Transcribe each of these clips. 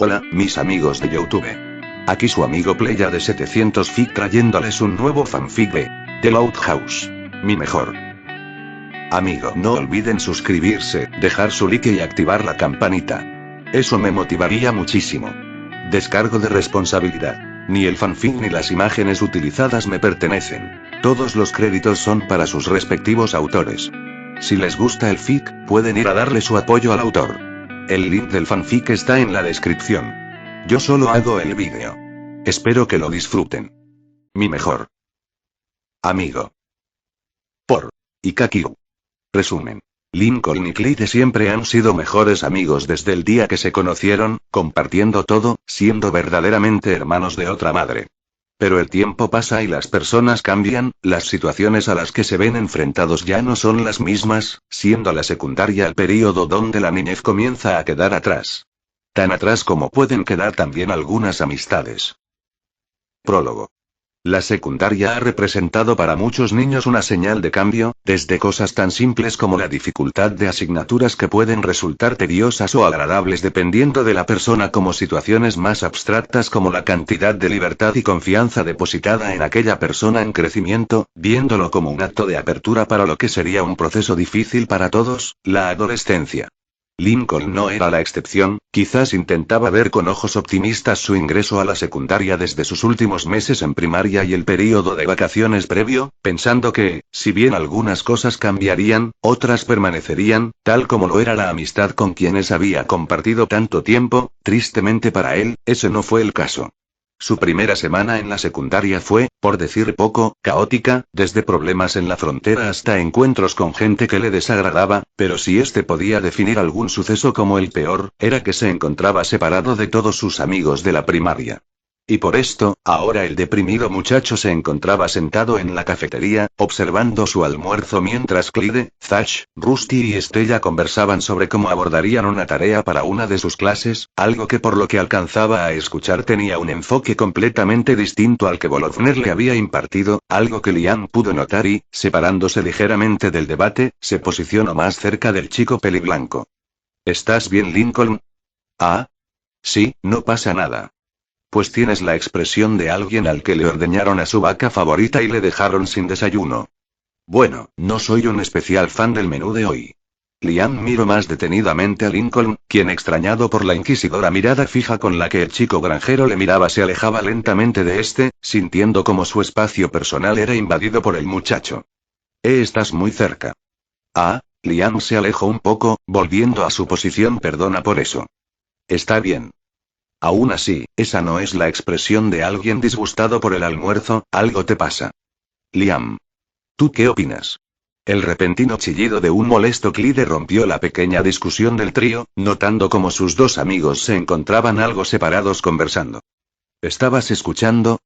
Hola, mis amigos de YouTube. Aquí su amigo Playa de 700 Fic trayéndoles un nuevo fanfic de The Loud House. Mi mejor amigo. No olviden suscribirse, dejar su like y activar la campanita. Eso me motivaría muchísimo. Descargo de responsabilidad. Ni el fanfic ni las imágenes utilizadas me pertenecen. Todos los créditos son para sus respectivos autores. Si les gusta el fic, pueden ir a darle su apoyo al autor. El link del fanfic está en la descripción. Yo solo hago el vídeo. Espero que lo disfruten. Mi mejor amigo. Por Ikakiru. Resumen. Lincoln y Clyde siempre han sido mejores amigos desde el día que se conocieron, compartiendo todo, siendo verdaderamente hermanos de otra madre. Pero el tiempo pasa y las personas cambian, las situaciones a las que se ven enfrentados ya no son las mismas, siendo la secundaria el período donde la niñez comienza a quedar atrás. Tan atrás como pueden quedar también algunas amistades. Prólogo. La secundaria ha representado para muchos niños una señal de cambio, desde cosas tan simples como la dificultad de asignaturas que pueden resultar tediosas o agradables dependiendo de la persona, como situaciones más abstractas como la cantidad de libertad y confianza depositada en aquella persona en crecimiento, viéndolo como un acto de apertura para lo que sería un proceso difícil para todos, la adolescencia. Lincoln no era la excepción, quizás intentaba ver con ojos optimistas su ingreso a la secundaria desde sus últimos meses en primaria y el período de vacaciones previo, pensando que, si bien algunas cosas cambiarían, otras permanecerían, tal como lo era la amistad con quienes había compartido tanto tiempo. Tristemente para él, ese no fue el caso. Su primera semana en la secundaria fue, por decir poco, caótica, desde problemas en la frontera hasta encuentros con gente que le desagradaba, pero si este podía definir algún suceso como el peor, era que se encontraba separado de todos sus amigos de la primaria. Y por esto, ahora el deprimido muchacho se encontraba sentado en la cafetería, observando su almuerzo mientras Clyde, Zash, Rusty y Stella conversaban sobre cómo abordarían una tarea para una de sus clases, algo que por lo que alcanzaba a escuchar tenía un enfoque completamente distinto al que Bologner le había impartido, algo que Liam pudo notar y, separándose ligeramente del debate, se posicionó más cerca del chico peliblanco. ¿Estás bien, Lincoln? Ah. Sí, no pasa nada. Pues tienes la expresión de alguien al que le ordeñaron a su vaca favorita y le dejaron sin desayuno. Bueno, no soy un especial fan del menú de hoy. Liam miró más detenidamente a Lincoln, quien, extrañado por la inquisidora mirada fija con la que el chico granjero le miraba, se alejaba lentamente de este, sintiendo como su espacio personal era invadido por el muchacho. Estás muy cerca. Ah. Liam se alejó un poco, volviendo a su posición. Perdona por eso. Está bien. Aún así, esa no es la expresión de alguien disgustado por el almuerzo. Algo te pasa. Liam. ¿Tú qué opinas? El repentino chillido de un molesto Clyde rompió la pequeña discusión del trío, notando cómo sus dos amigos se encontraban algo separados conversando. ¿Estabas escuchando?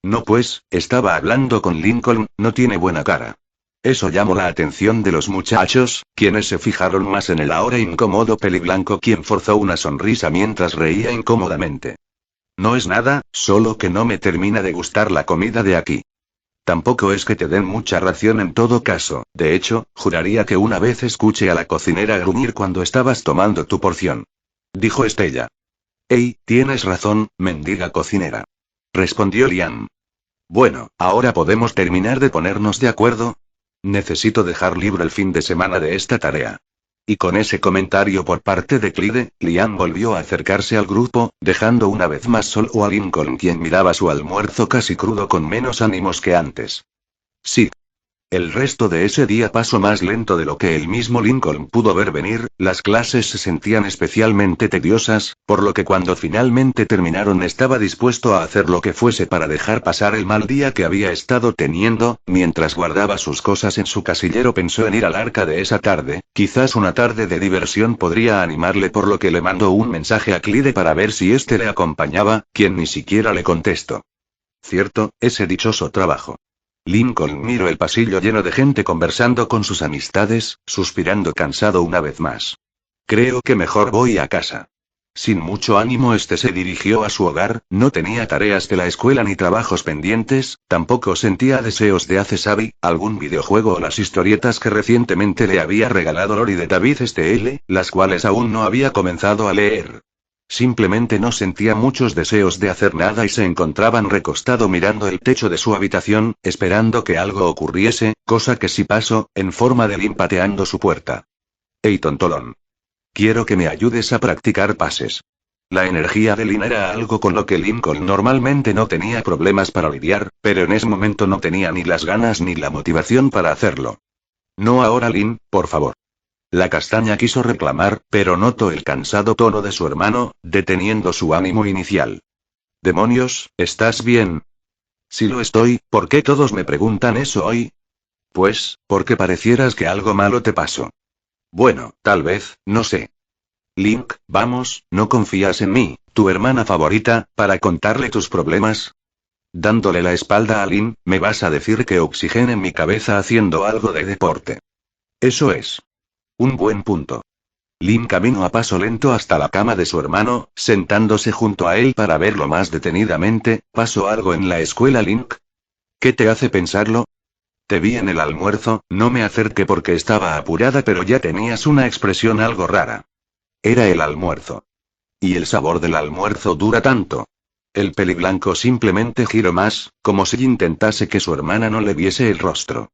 No, pues, estaba hablando con Lincoln. No tiene buena cara. Eso llamó la atención de los muchachos, quienes se fijaron más en el ahora incómodo peliblanco, quien forzó una sonrisa mientras reía incómodamente. No es nada, solo que no me termina de gustar la comida de aquí. Tampoco es que te den mucha ración en todo caso. De hecho, juraría que una vez escuché a la cocinera gruñir cuando estabas tomando tu porción. Dijo Stella. Hey, tienes razón, mendiga cocinera. Respondió Liam. Bueno, ahora podemos terminar de ponernos de acuerdo. Necesito dejar libre el fin de semana de esta tarea. Y con ese comentario por parte de Clyde, Liam volvió a acercarse al grupo, dejando una vez más solo a Lincoln, quien miraba su almuerzo casi crudo con menos ánimos que antes. Sí. El resto de ese día pasó más lento de lo que el mismo Lincoln pudo ver venir. Las clases se sentían especialmente tediosas, por lo que cuando finalmente terminaron estaba dispuesto a hacer lo que fuese para dejar pasar el mal día que había estado teniendo. Mientras guardaba sus cosas en su casillero, pensó en ir al arca de esa tarde. Quizás una tarde de diversión podría animarle, por lo que le mandó un mensaje a Clyde para ver si éste le acompañaba, quien ni siquiera le contestó. Cierto, ese dichoso trabajo. Lincoln miró el pasillo lleno de gente conversando con sus amistades, suspirando cansado una vez más. Creo que mejor voy a casa. Sin mucho ánimo se dirigió a su hogar. No tenía tareas de la escuela ni trabajos pendientes, tampoco sentía deseos de Sabi, algún videojuego o las historietas que recientemente le había regalado Lori de David STL, las cuales aún no había comenzado a leer. Simplemente no sentía muchos deseos de hacer nada y se encontraban recostado mirando el techo de su habitación, esperando que algo ocurriese, cosa que sí pasó, en forma de Lin pateando su puerta. Hey tontolón. Quiero que me ayudes a practicar pases. La energía de Lin era algo con lo que Lincoln normalmente no tenía problemas para lidiar, pero en ese momento no tenía ni las ganas ni la motivación para hacerlo. No ahora Lin, por favor. La castaña quiso reclamar, pero notó el cansado tono de su hermano, deteniendo su ánimo inicial. Demonios, ¿estás bien? Si lo estoy, ¿por qué todos me preguntan eso hoy? Pues, porque parecieras que algo malo te pasó. Bueno, tal vez, no sé. Link, vamos, ¿no confías en mí, tu hermana favorita, para contarle tus problemas? Dándole la espalda a Lin, me vas a decir que oxigene mi cabeza haciendo algo de deporte. Eso es. Un buen punto. Lin caminó a paso lento hasta la cama de su hermano, sentándose junto a él para verlo más detenidamente. ¿Pasó algo en la escuela, Link? ¿Qué te hace pensarlo? Te vi en el almuerzo, no me acerqué porque estaba apurada, pero ya tenías una expresión algo rara. Era el almuerzo. ¿Y el sabor del almuerzo dura tanto? El peliblanco simplemente giró más, como si intentase que su hermana no le viese el rostro.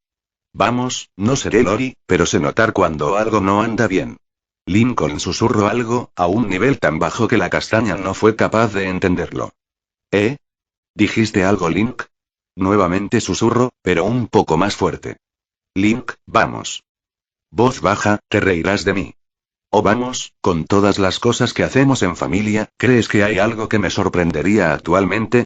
Vamos, no seré Lori, pero sé notar cuando algo no anda bien. Lincoln susurró algo, a un nivel tan bajo que la castaña no fue capaz de entenderlo. ¿Eh? ¿Dijiste algo, Link? Nuevamente susurro, pero un poco más fuerte. Link, vamos. Voz baja, te reirás de mí. Oh vamos, con todas las cosas que hacemos en familia, ¿crees que hay algo que me sorprendería actualmente?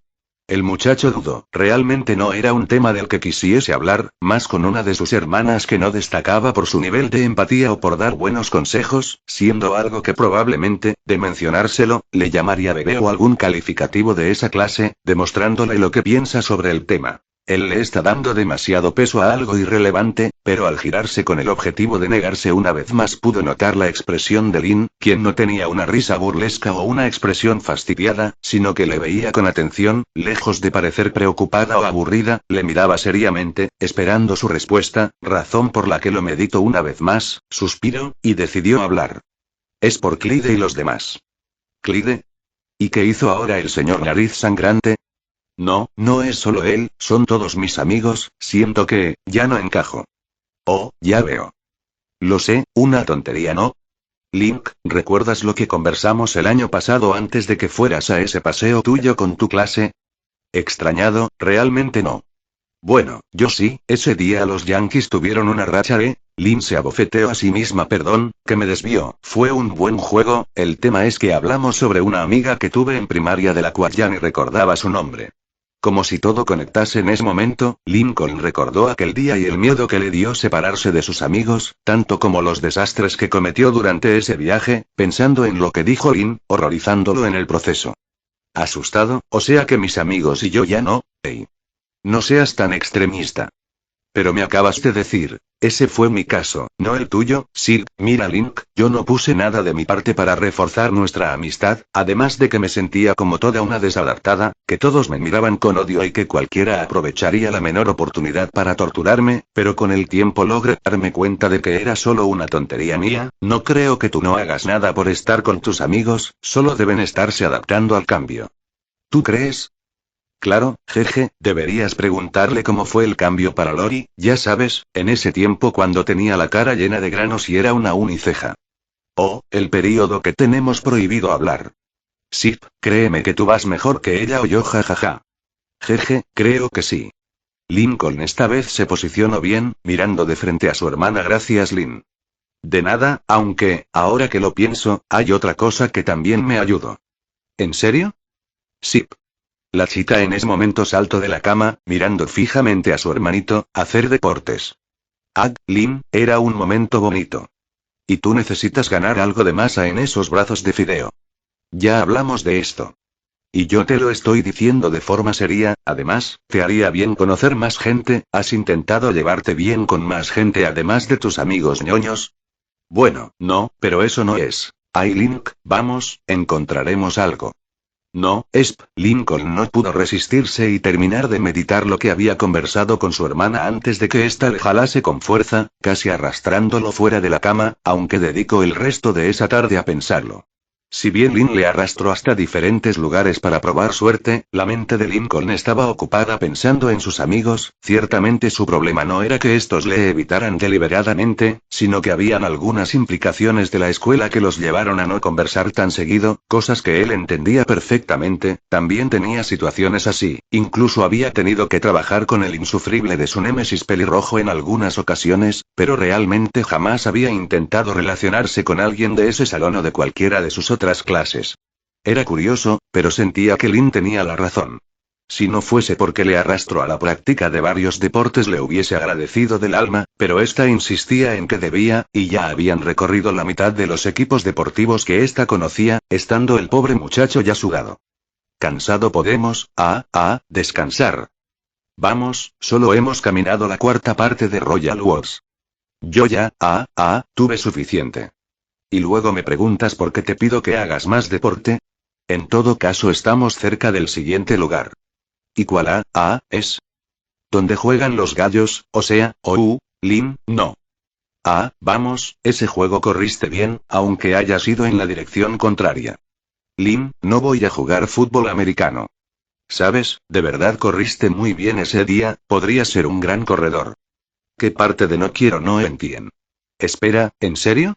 El muchacho dudó, realmente no era un tema del que quisiese hablar, más con una de sus hermanas que no destacaba por su nivel de empatía o por dar buenos consejos, siendo algo que probablemente, de mencionárselo, le llamaría bebé o algún calificativo de esa clase, demostrándole lo que piensa sobre el tema. Él le está dando demasiado peso a algo irrelevante, pero al girarse con el objetivo de negarse una vez más pudo notar la expresión de Lin, quien no tenía una risa burlesca o una expresión fastidiada, sino que le veía con atención, lejos de parecer preocupada o aburrida, le miraba seriamente, esperando su respuesta, razón por la que lo meditó una vez más, suspiró, y decidió hablar. Es por Clyde y los demás. ¿Clyde? ¿Y qué hizo ahora el señor Nariz Sangrante? No, no es solo él, son todos mis amigos, siento que, ya no encajo. Oh, ya veo. Lo sé, una tontería, ¿no? Link, ¿recuerdas lo que conversamos el año pasado antes de que fueras a ese paseo tuyo con tu clase? Extrañado, realmente no. Bueno, yo sí, ese día los Yankees tuvieron una racha, ¿eh? Lin se abofeteó a sí misma, perdón, que me desvió, fue un buen juego, el tema es que hablamos sobre una amiga que tuve en primaria de la cual ya ni recordaba su nombre. Como si todo conectase en ese momento, Lincoln recordó aquel día y el miedo que le dio separarse de sus amigos, tanto como los desastres que cometió durante ese viaje, pensando en lo que dijo Lin, horrorizándolo en el proceso. Asustado, o sea que mis amigos y yo ya no, hey. No seas tan extremista. Pero me acabas de decir, ese fue mi caso, no el tuyo, Sid. Mira Link, yo no puse nada de mi parte para reforzar nuestra amistad, además de que me sentía como toda una desadaptada, que todos me miraban con odio y que cualquiera aprovecharía la menor oportunidad para torturarme, pero con el tiempo logré darme cuenta de que era solo una tontería mía. No creo que tú no hagas nada por estar con tus amigos, solo deben estarse adaptando al cambio. ¿Tú crees? Claro, jeje, deberías preguntarle cómo fue el cambio para Lori, ya sabes, en ese tiempo cuando tenía la cara llena de granos y era una uniceja. Oh, el período que tenemos prohibido hablar. Sí, créeme que tú vas mejor que ella o yo, jajaja. Jeje, creo que sí. Lincoln esta vez se posicionó bien, mirando de frente a su hermana. Gracias, Lin. De nada, aunque, ahora que lo pienso, hay otra cosa que también me ayudó. ¿En serio? Sí. La chica en ese momento saltó de la cama, mirando fijamente a su hermanito, hacer deportes. Lin, era un momento bonito. Y tú necesitas ganar algo de masa en esos brazos de fideo. Ya hablamos de esto. Y yo te lo estoy diciendo de forma seria, además, te haría bien conocer más gente. ¿Has intentado llevarte bien con más gente además de tus amigos ñoños? Bueno, no, pero eso no es. Link, vamos, encontraremos algo. No, Lincoln no pudo resistirse y terminar de meditar lo que había conversado con su hermana antes de que ésta le jalase con fuerza, casi arrastrándolo fuera de la cama, aunque dedicó el resto de esa tarde a pensarlo. Si bien Lin le arrastró hasta diferentes lugares para probar suerte, la mente de Lincoln estaba ocupada pensando en sus amigos. Ciertamente su problema no era que estos le evitaran deliberadamente, sino que habían algunas implicaciones de la escuela que los llevaron a no conversar tan seguido, cosas que él entendía perfectamente. También tenía situaciones así, incluso había tenido que trabajar con el insufrible de su némesis pelirrojo en algunas ocasiones, pero realmente jamás había intentado relacionarse con alguien de ese salón o de cualquiera de sus otras clases. Era curioso, pero sentía que Lin tenía la razón. Si no fuese porque le arrastró a la práctica de varios deportes le hubiese agradecido del alma, pero ésta insistía en que debía, y ya habían recorrido la mitad de los equipos deportivos que ésta conocía, estando el pobre muchacho ya sudado. Cansado podemos, descansar. Vamos, solo hemos caminado la cuarta parte de Royal Wars. Yo ya, tuve suficiente. Y luego me preguntas por qué te pido que hagas más deporte. En todo caso estamos cerca del siguiente lugar. ¿Y cuál es? ¿Dónde juegan los gallos? Lin, no. Vamos, ese juego corriste bien, aunque hayas ido en la dirección contraria. Lin, no voy a jugar fútbol americano. ¿Sabes? De verdad corriste muy bien ese día, podrías ser un gran corredor. ¿Qué parte de no quiero no entiendo? Espera, ¿en serio?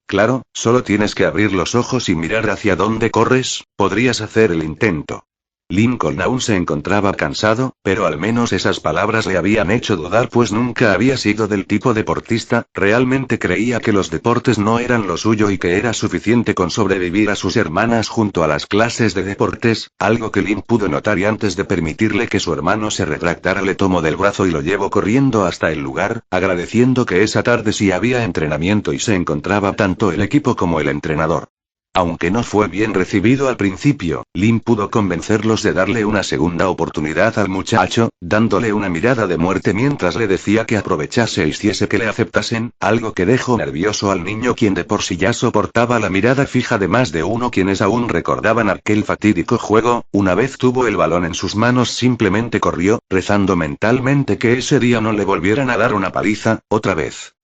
Claro, solo tienes que abrir los ojos y mirar hacia dónde corres, podrías hacer el intento. Lincoln aún se encontraba cansado, pero al menos esas palabras le habían hecho dudar pues nunca había sido del tipo deportista. Realmente creía que los deportes no eran lo suyo y que era suficiente con sobrevivir a sus hermanas junto a las clases de deportes, algo que Lin pudo notar y antes de permitirle que su hermano se retractara le tomó del brazo y lo llevó corriendo hasta el lugar, agradeciendo que esa tarde sí había entrenamiento y se encontraba tanto el equipo como el entrenador. Aunque no fue bien recibido al principio, Lin pudo convencerlos de darle una segunda oportunidad al muchacho, dándole una mirada de muerte mientras le decía que aprovechase e hiciese que le aceptasen, algo que dejó nervioso al niño quien de por sí ya soportaba la mirada fija de más de uno quienes aún recordaban aquel fatídico juego. Una vez tuvo el balón en sus manos simplemente corrió, rezando mentalmente que ese día no le volvieran a dar una paliza, otra vez.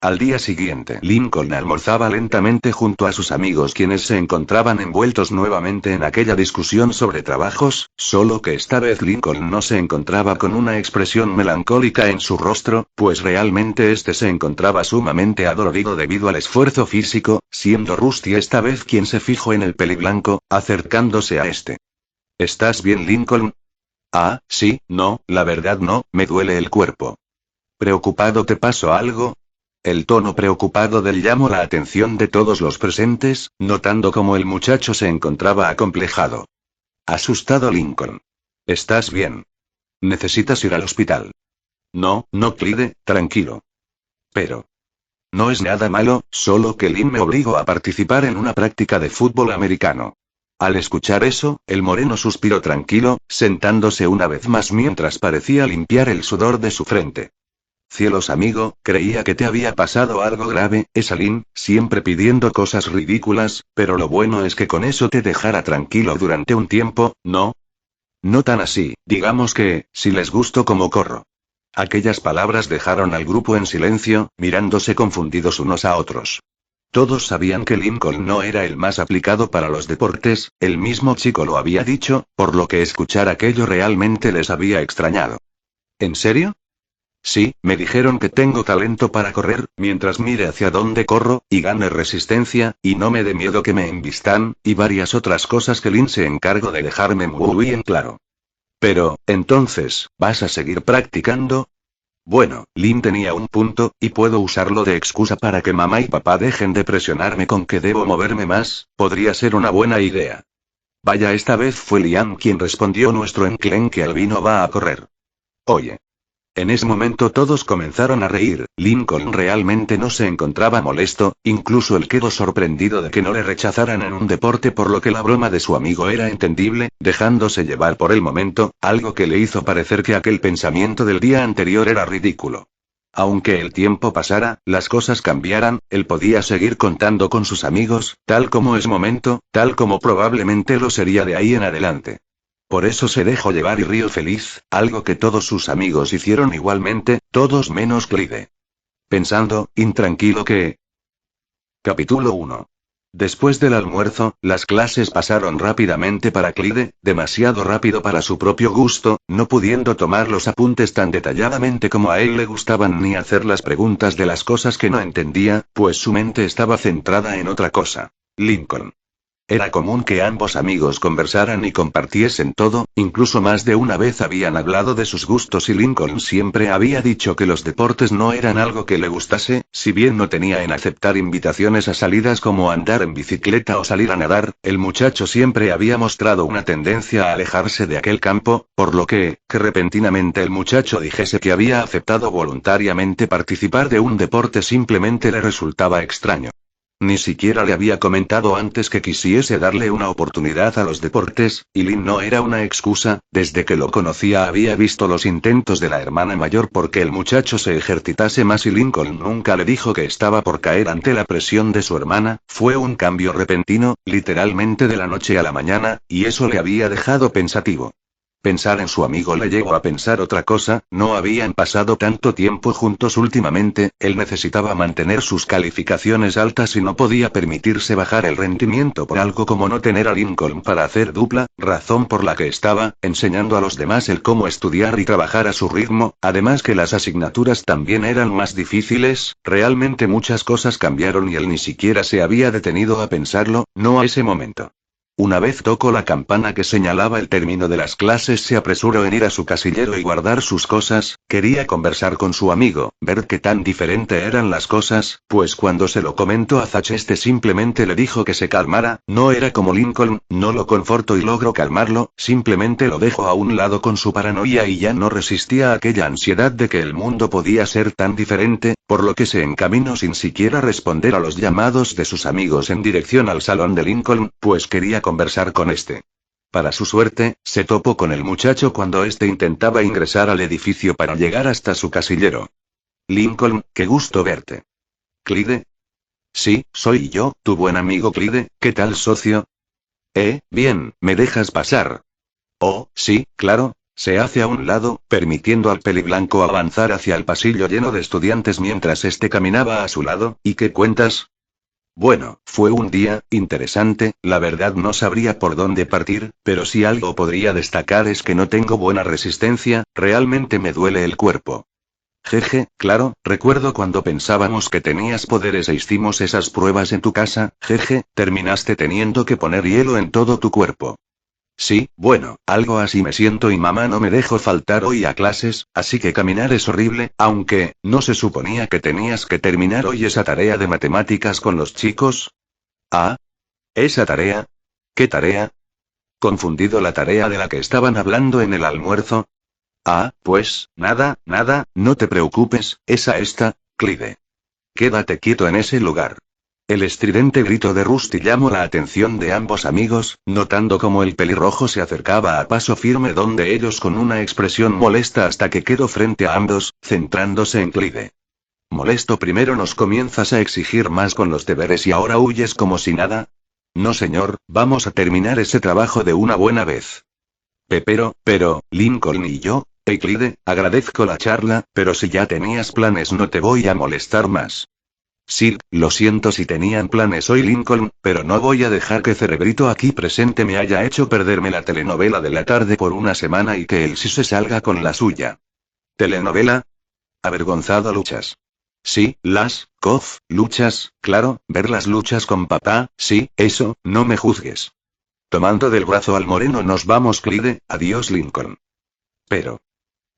Al día siguiente, Lincoln almorzaba lentamente junto a sus amigos quienes se encontraban envueltos nuevamente en aquella discusión sobre trabajos, solo que esta vez Lincoln no se encontraba con una expresión melancólica en su rostro, pues realmente este se encontraba sumamente adolorido debido al esfuerzo físico, siendo Rusty esta vez quien se fijó en el peliblanco, acercándose a este. ¿Estás bien, Lincoln? Sí, no, la verdad no, me duele el cuerpo. ¿Preocupado te pasó algo? El tono preocupado del llamó la atención de todos los presentes, notando cómo el muchacho se encontraba acomplejado. Asustado Lincoln. ¿Estás bien? ¿Necesitas ir al hospital? No, Clyde, tranquilo. Pero. No es nada malo, solo que Lin me obligó a participar en una práctica de fútbol americano. Al escuchar eso, el moreno suspiró tranquilo, sentándose una vez más mientras parecía limpiar el sudor de su frente. Cielos amigo, creía que te había pasado algo grave, esa Lin, siempre pidiendo cosas ridículas, pero lo bueno es que con eso te dejara tranquilo durante un tiempo, ¿no? No tan así, digamos que, si les gusto como corro. Aquellas palabras dejaron al grupo en silencio, mirándose confundidos unos a otros. Todos sabían que Lincoln no era el más aplicado para los deportes, el mismo chico lo había dicho, por lo que escuchar aquello realmente les había extrañado. ¿En serio? Sí, me dijeron que tengo talento para correr, mientras mire hacia dónde corro, y gane resistencia, y no me dé miedo que me embistan, y varias otras cosas que Lin se encargó de dejarme muy en claro. Pero, entonces, ¿vas a seguir practicando? Bueno, Lin tenía un punto, y puedo usarlo de excusa para que mamá y papá dejen de presionarme con que debo moverme más, podría ser una buena idea. Vaya, esta vez fue Liam quien respondió nuestro enclenque albino va a correr. Oye. En ese momento todos comenzaron a reír. Lincoln realmente no se encontraba molesto, incluso él quedó sorprendido de que no le rechazaran en un deporte por lo que la broma de su amigo era entendible, dejándose llevar por el momento, algo que le hizo parecer que aquel pensamiento del día anterior era ridículo. Aunque el tiempo pasara, las cosas cambiaran, él podía seguir contando con sus amigos, tal como es momento, tal como probablemente lo sería de ahí en adelante. Por eso se dejó llevar y rió feliz, algo que todos sus amigos hicieron igualmente, todos menos Clyde. Pensando, intranquilo que... Capítulo 1. Después del almuerzo, las clases pasaron rápidamente para Clyde, demasiado rápido para su propio gusto, no pudiendo tomar los apuntes tan detalladamente como a él le gustaban ni hacer las preguntas de las cosas que no entendía, pues su mente estaba centrada en otra cosa. Lincoln. Era común que ambos amigos conversaran y compartiesen todo, incluso más de una vez habían hablado de sus gustos y Lincoln siempre había dicho que los deportes no eran algo que le gustase, si bien no tenía en aceptar invitaciones a salidas como andar en bicicleta o salir a nadar, el muchacho siempre había mostrado una tendencia a alejarse de aquel campo, por lo que repentinamente el muchacho dijese que había aceptado voluntariamente participar de un deporte simplemente le resultaba extraño. Ni siquiera le había comentado antes que quisiese darle una oportunidad a los deportes, y Lynn no era una excusa, desde que lo conocía había visto los intentos de la hermana mayor porque el muchacho se ejercitase más y Lincoln nunca le dijo que estaba por caer ante la presión de su hermana, fue un cambio repentino, literalmente de la noche a la mañana, y eso le había dejado pensativo. Pensar en su amigo le llevó a pensar otra cosa, no habían pasado tanto tiempo juntos últimamente, él necesitaba mantener sus calificaciones altas y no podía permitirse bajar el rendimiento por algo como no tener a Lincoln para hacer dupla, razón por la que estaba enseñando a los demás el cómo estudiar y trabajar a su ritmo, además que las asignaturas también eran más difíciles, realmente muchas cosas cambiaron y él ni siquiera se había detenido a pensarlo, no a ese momento. Una vez tocó la campana que señalaba el término de las clases, se apresuró en ir a su casillero y guardar sus cosas, quería conversar con su amigo, ver qué tan diferente eran las cosas, pues cuando se lo comentó a Zach este simplemente le dijo que se calmara, no era como Lincoln, no lo confortó y logró calmarlo, simplemente lo dejó a un lado con su paranoia y ya no resistía a aquella ansiedad de que el mundo podía ser tan diferente, por lo que se encaminó sin siquiera responder a los llamados de sus amigos en dirección al salón de Lincoln, pues quería conversar con este. Para su suerte, se topó con el muchacho cuando éste intentaba ingresar al edificio para llegar hasta su casillero. Lincoln, qué gusto verte. ¿Clyde? Sí, soy yo, tu buen amigo Clyde, ¿qué tal, socio? Bien, ¿me dejas pasar? Oh, sí, claro. Se hace a un lado, permitiendo al peliblanco avanzar hacia el pasillo lleno de estudiantes mientras este caminaba a su lado. ¿Y qué cuentas? Bueno, fue un día interesante, la verdad no sabría por dónde partir, pero si algo podría destacar es que no tengo buena resistencia, realmente me duele el cuerpo. Jeje, claro, recuerdo cuando pensábamos que tenías poderes e hicimos esas pruebas en tu casa, jeje, terminaste teniendo que poner hielo en todo tu cuerpo. Sí, bueno, algo así me siento y mamá no me dejó faltar hoy a clases, así que caminar es horrible, aunque, ¿no se suponía que tenías que terminar hoy esa tarea de matemáticas con los chicos? Ah, ¿esa tarea? ¿Qué tarea? ¿Confundido la tarea de la que estaban hablando en el almuerzo? Ah, pues, nada, no te preocupes, esa está, Clyde. Quédate quieto en ese lugar. El estridente grito de Rusty llamó la atención de ambos amigos, notando cómo el pelirrojo se acercaba a paso firme donde ellos con una expresión molesta hasta que quedó frente a ambos, centrándose en Clyde. Molesto, primero nos comienzas a exigir más con los deberes y ahora huyes como si nada. No señor, vamos a terminar ese trabajo de una buena vez. Pero, Lincoln y yo, Clyde, agradezco la charla, pero si ya tenías planes no te voy a molestar más. Sí, lo siento si tenían planes hoy Lincoln, pero no voy a dejar que Cerebrito aquí presente me haya hecho perderme la telenovela de la tarde por una semana y que él sí se salga con la suya. ¿Telenovela? Avergonzado luchas. Sí, luchas, claro, ver las luchas con papá, sí, eso, no me juzgues. Tomando del brazo al moreno nos vamos Clyde, adiós Lincoln. Pero.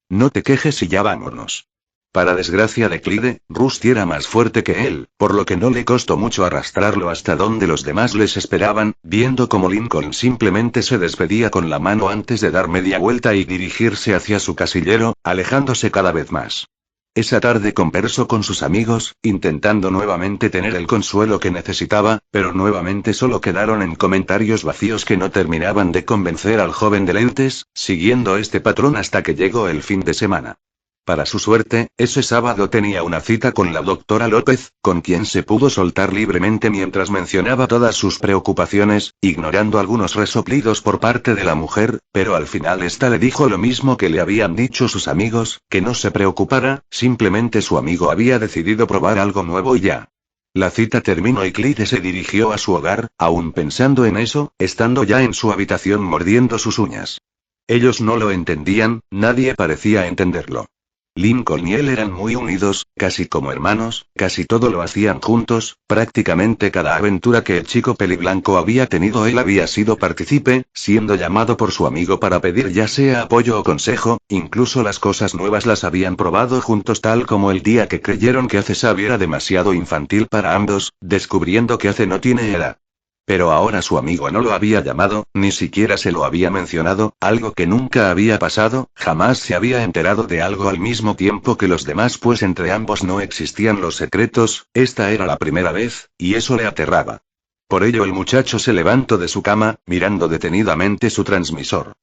No te quejes y ya vámonos. Para desgracia de Clyde, Rusty era más fuerte que él, por lo que no le costó mucho arrastrarlo hasta donde los demás les esperaban, viendo como Lincoln simplemente se despedía con la mano antes de dar media vuelta y dirigirse hacia su casillero, alejándose cada vez más. Esa tarde conversó con sus amigos, intentando nuevamente tener el consuelo que necesitaba, pero nuevamente solo quedaron en comentarios vacíos que no terminaban de convencer al joven de lentes, siguiendo este patrón hasta que llegó el fin de semana. Para su suerte, ese sábado tenía una cita con la doctora López, con quien se pudo soltar libremente mientras mencionaba todas sus preocupaciones, ignorando algunos resoplidos por parte de la mujer, pero al final esta le dijo lo mismo que le habían dicho sus amigos, que no se preocupara, simplemente su amigo había decidido probar algo nuevo y ya. La cita terminó y Clyde se dirigió a su hogar, aún pensando en eso, estando ya en su habitación mordiendo sus uñas. Ellos no lo entendían, nadie parecía entenderlo. Lincoln y él eran muy unidos, casi como hermanos, casi todo lo hacían juntos, prácticamente cada aventura que el chico peliblanco había tenido él había sido partícipe, siendo llamado por su amigo para pedir ya sea apoyo o consejo, incluso las cosas nuevas las habían probado juntos tal como el día que creyeron que Hace Xavi era demasiado infantil para ambos, descubriendo que Hace no tiene edad. Pero ahora su amigo no lo había llamado, ni siquiera se lo había mencionado, algo que nunca había pasado, jamás se había enterado de algo al mismo tiempo que los demás pues entre ambos no existían los secretos, esta era la primera vez, y eso le aterraba. Por ello el muchacho se levantó de su cama, mirando detenidamente su transmisor.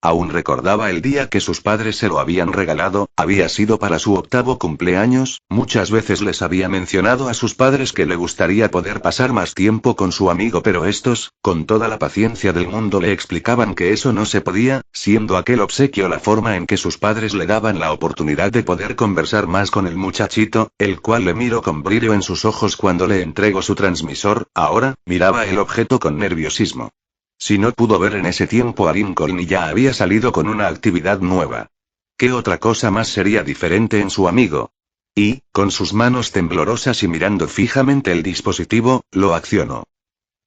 Aún recordaba el día que sus padres se lo habían regalado, había sido para su 8º cumpleaños, muchas veces les había mencionado a sus padres que le gustaría poder pasar más tiempo con su amigo pero estos, con toda la paciencia del mundo le explicaban que eso no se podía, siendo aquel obsequio la forma en que sus padres le daban la oportunidad de poder conversar más con el muchachito, el cual le miró con brillo en sus ojos cuando le entregó su transmisor, ahora, miraba el objeto con nerviosismo. Si no pudo ver en ese tiempo a Lincoln y ya había salido con una actividad nueva. ¿Qué otra cosa más sería diferente en su amigo? Y, con sus manos temblorosas y mirando fijamente el dispositivo, lo accionó.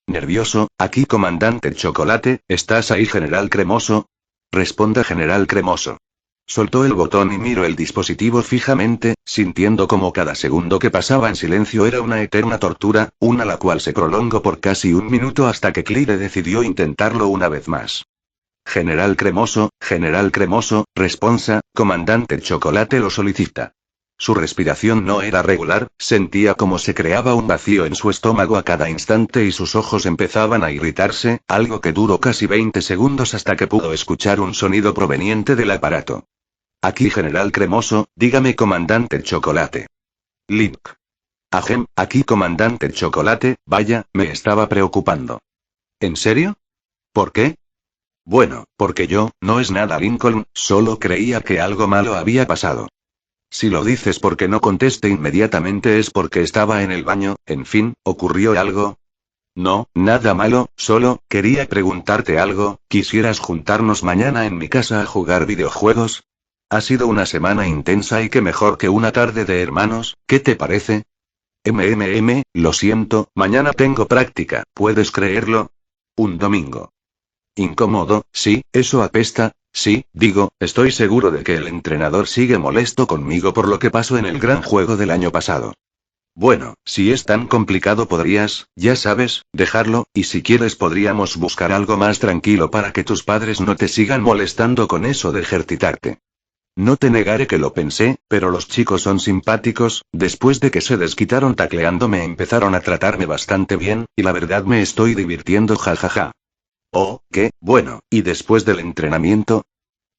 Nervioso, aquí comandante Chocolate, ¿estás ahí General Cremoso? Responda General Cremoso. Soltó el botón y miró el dispositivo fijamente, sintiendo como cada segundo que pasaba en silencio era una eterna tortura, una la cual se prolongó por casi un minuto hasta que Clyde decidió intentarlo una vez más. General Cremoso, responsa, comandante Chocolate lo solicita. Su respiración no era regular, sentía como se creaba un vacío en su estómago a cada instante y sus ojos empezaban a irritarse, algo que duró casi 20 segundos hasta que pudo escuchar un sonido proveniente del aparato. Aquí General Cremoso, dígame comandante Chocolate. Link. Ajem, aquí comandante Chocolate, vaya, me estaba preocupando. ¿En serio? ¿Por qué? Bueno, porque no es nada Lincoln, solo creía que algo malo había pasado. Si lo dices porque no conteste inmediatamente es porque estaba en el baño, en fin, ¿ocurrió algo? No, nada malo, solo, quería preguntarte algo, ¿quisieras juntarnos mañana en mi casa a jugar videojuegos? Ha sido una semana intensa y qué mejor que una tarde de hermanos, ¿qué te parece? Lo siento, mañana tengo práctica, ¿puedes creerlo? Un domingo. Incómodo, sí, eso apesta, sí, digo, estoy seguro de que el entrenador sigue molesto conmigo por lo que pasó en el gran juego del año pasado. Bueno, si es tan complicado podrías, ya sabes, dejarlo, y si quieres podríamos buscar algo más tranquilo para que tus padres no te sigan molestando con eso de ejercitarte. No te negaré que lo pensé, pero los chicos son simpáticos, después de que se desquitaron tacleándome empezaron a tratarme bastante bien, y la verdad me estoy divirtiendo jajaja. Oh, qué, bueno, ¿y después del entrenamiento?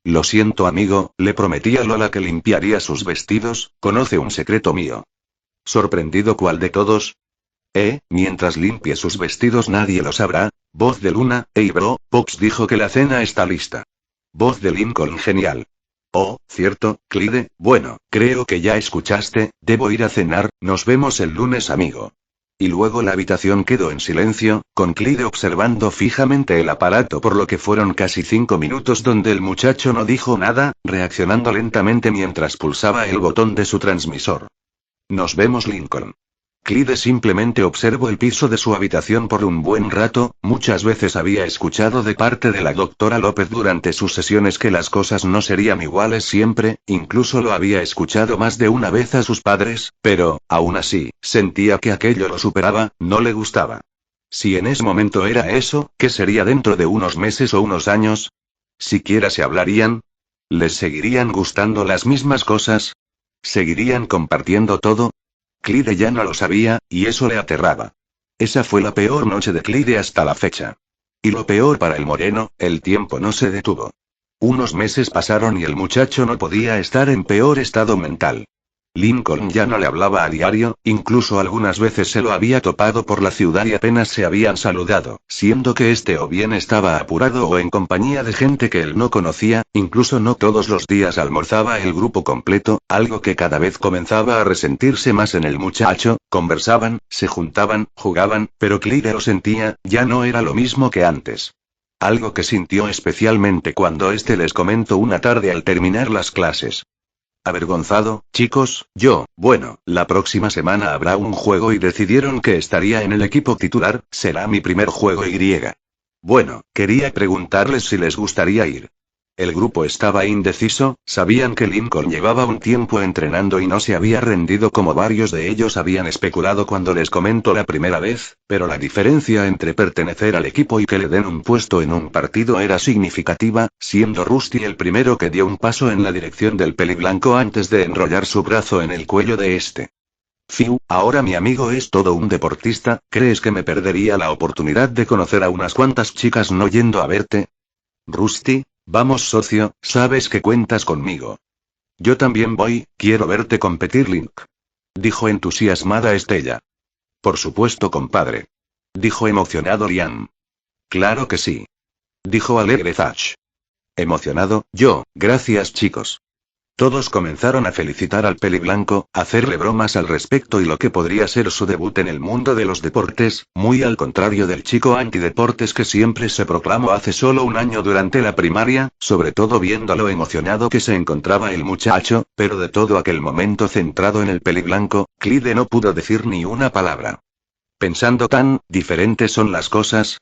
Lo siento amigo, le prometí a Lola que limpiaría sus vestidos, conoce un secreto mío. ¿Sorprendido cuál de todos? Mientras limpie sus vestidos nadie lo sabrá, voz de Luna, hey bro, Pox dijo que la cena está lista. Voz de Lincoln genial. Oh, cierto, Clyde, bueno, creo que ya escuchaste, debo ir a cenar, nos vemos el lunes amigo. Y luego la habitación quedó en silencio, con Clyde observando fijamente el aparato por lo que fueron casi 5 minutos donde el muchacho no dijo nada, reaccionando lentamente mientras pulsaba el botón de su transmisor. Nos vemos Lincoln. Clyde simplemente observó el piso de su habitación por un buen rato, muchas veces había escuchado de parte de la doctora López durante sus sesiones que las cosas no serían iguales siempre, incluso lo había escuchado más de una vez a sus padres, pero, aún así, sentía que aquello lo superaba, no le gustaba. Si en ese momento era eso, ¿qué sería dentro de unos meses o unos años? ¿Siquiera se hablarían? ¿Les seguirían gustando las mismas cosas? ¿Seguirían compartiendo todo? Clyde ya no lo sabía, y eso le aterraba. Esa fue la peor noche de Clyde hasta la fecha. Y lo peor para el moreno, el tiempo no se detuvo. Unos meses pasaron y el muchacho no podía estar en peor estado mental. Lincoln ya no le hablaba a diario, incluso algunas veces se lo había topado por la ciudad y apenas se habían saludado, siendo que este o bien estaba apurado o en compañía de gente que él no conocía, incluso no todos los días almorzaba el grupo completo, algo que cada vez comenzaba a resentirse más en el muchacho. Conversaban, se juntaban, jugaban, pero Clyde lo sentía, ya no era lo mismo que antes. Algo que sintió especialmente cuando este les comentó una tarde al terminar las clases. Avergonzado, chicos, bueno, la próxima semana habrá un juego y decidieron que estaría en el equipo titular, será mi primer juego y. Bueno, quería preguntarles si les gustaría ir. El grupo estaba indeciso, sabían que Lincoln llevaba un tiempo entrenando y no se había rendido como varios de ellos habían especulado cuando les comentó la primera vez, pero la diferencia entre pertenecer al equipo y que le den un puesto en un partido era significativa, siendo Rusty el primero que dio un paso en la dirección del peliblanco antes de enrollar su brazo en el cuello de este. Fiu, ahora mi amigo es todo un deportista, ¿crees que me perdería la oportunidad de conocer a unas cuantas chicas no yendo a verte? Rusty, vamos socio, sabes que cuentas conmigo. Yo también voy, quiero verte competir, Link. Dijo entusiasmada Estella. Por supuesto, compadre. Dijo emocionado Liam. Claro que sí. Dijo alegre Thatch. Emocionado, gracias chicos. Todos comenzaron a felicitar al peliblanco, a hacerle bromas al respecto y lo que podría ser su debut en el mundo de los deportes, muy al contrario del chico antideportes que siempre se proclamó hace solo un año durante la primaria, sobre todo viendo lo emocionado que se encontraba el muchacho, pero de todo aquel momento centrado en el peliblanco, Clyde no pudo decir ni una palabra. Pensando tan diferentes son las cosas.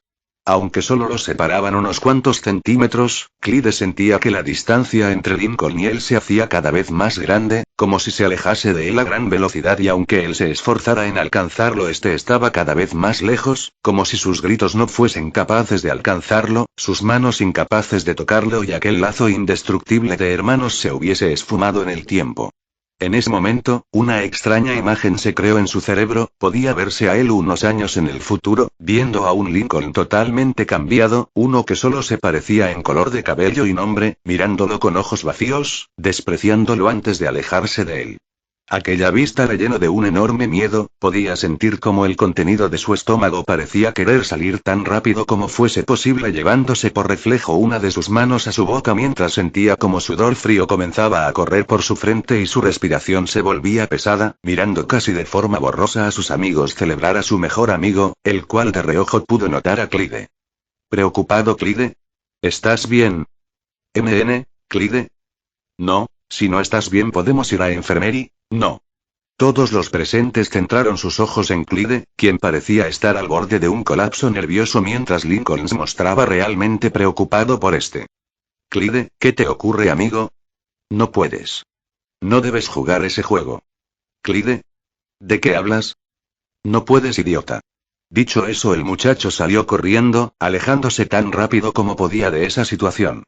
Aunque solo los separaban unos cuantos centímetros, Clyde sentía que la distancia entre Lincoln y él se hacía cada vez más grande, como si se alejase de él a gran velocidad y aunque él se esforzara en alcanzarlo estaba cada vez más lejos, como si sus gritos no fuesen capaces de alcanzarlo, sus manos incapaces de tocarlo y aquel lazo indestructible de hermanos se hubiese esfumado en el tiempo. En ese momento, una extraña imagen se creó en su cerebro, podía verse a él unos años en el futuro, viendo a un Lincoln totalmente cambiado, uno que solo se parecía en color de cabello y nombre, mirándolo con ojos vacíos, despreciándolo antes de alejarse de él. Aquella vista le llenó de un enorme miedo, podía sentir como el contenido de su estómago parecía querer salir tan rápido como fuese posible llevándose por reflejo una de sus manos a su boca mientras sentía como sudor frío comenzaba a correr por su frente y su respiración se volvía pesada, mirando casi de forma borrosa a sus amigos celebrar a su mejor amigo, el cual de reojo pudo notar a Clyde. ¿Preocupado, Clyde? ¿Estás bien? Clyde? No, si no estás bien podemos ir a enfermería. No. Todos los presentes centraron sus ojos en Clyde, quien parecía estar al borde de un colapso nervioso mientras Lincoln se mostraba realmente preocupado por este. Clyde, ¿qué te ocurre, amigo? No puedes. No debes jugar ese juego. Clyde. ¿De qué hablas? No puedes, idiota. Dicho eso, el muchacho salió corriendo, alejándose tan rápido como podía de esa situación.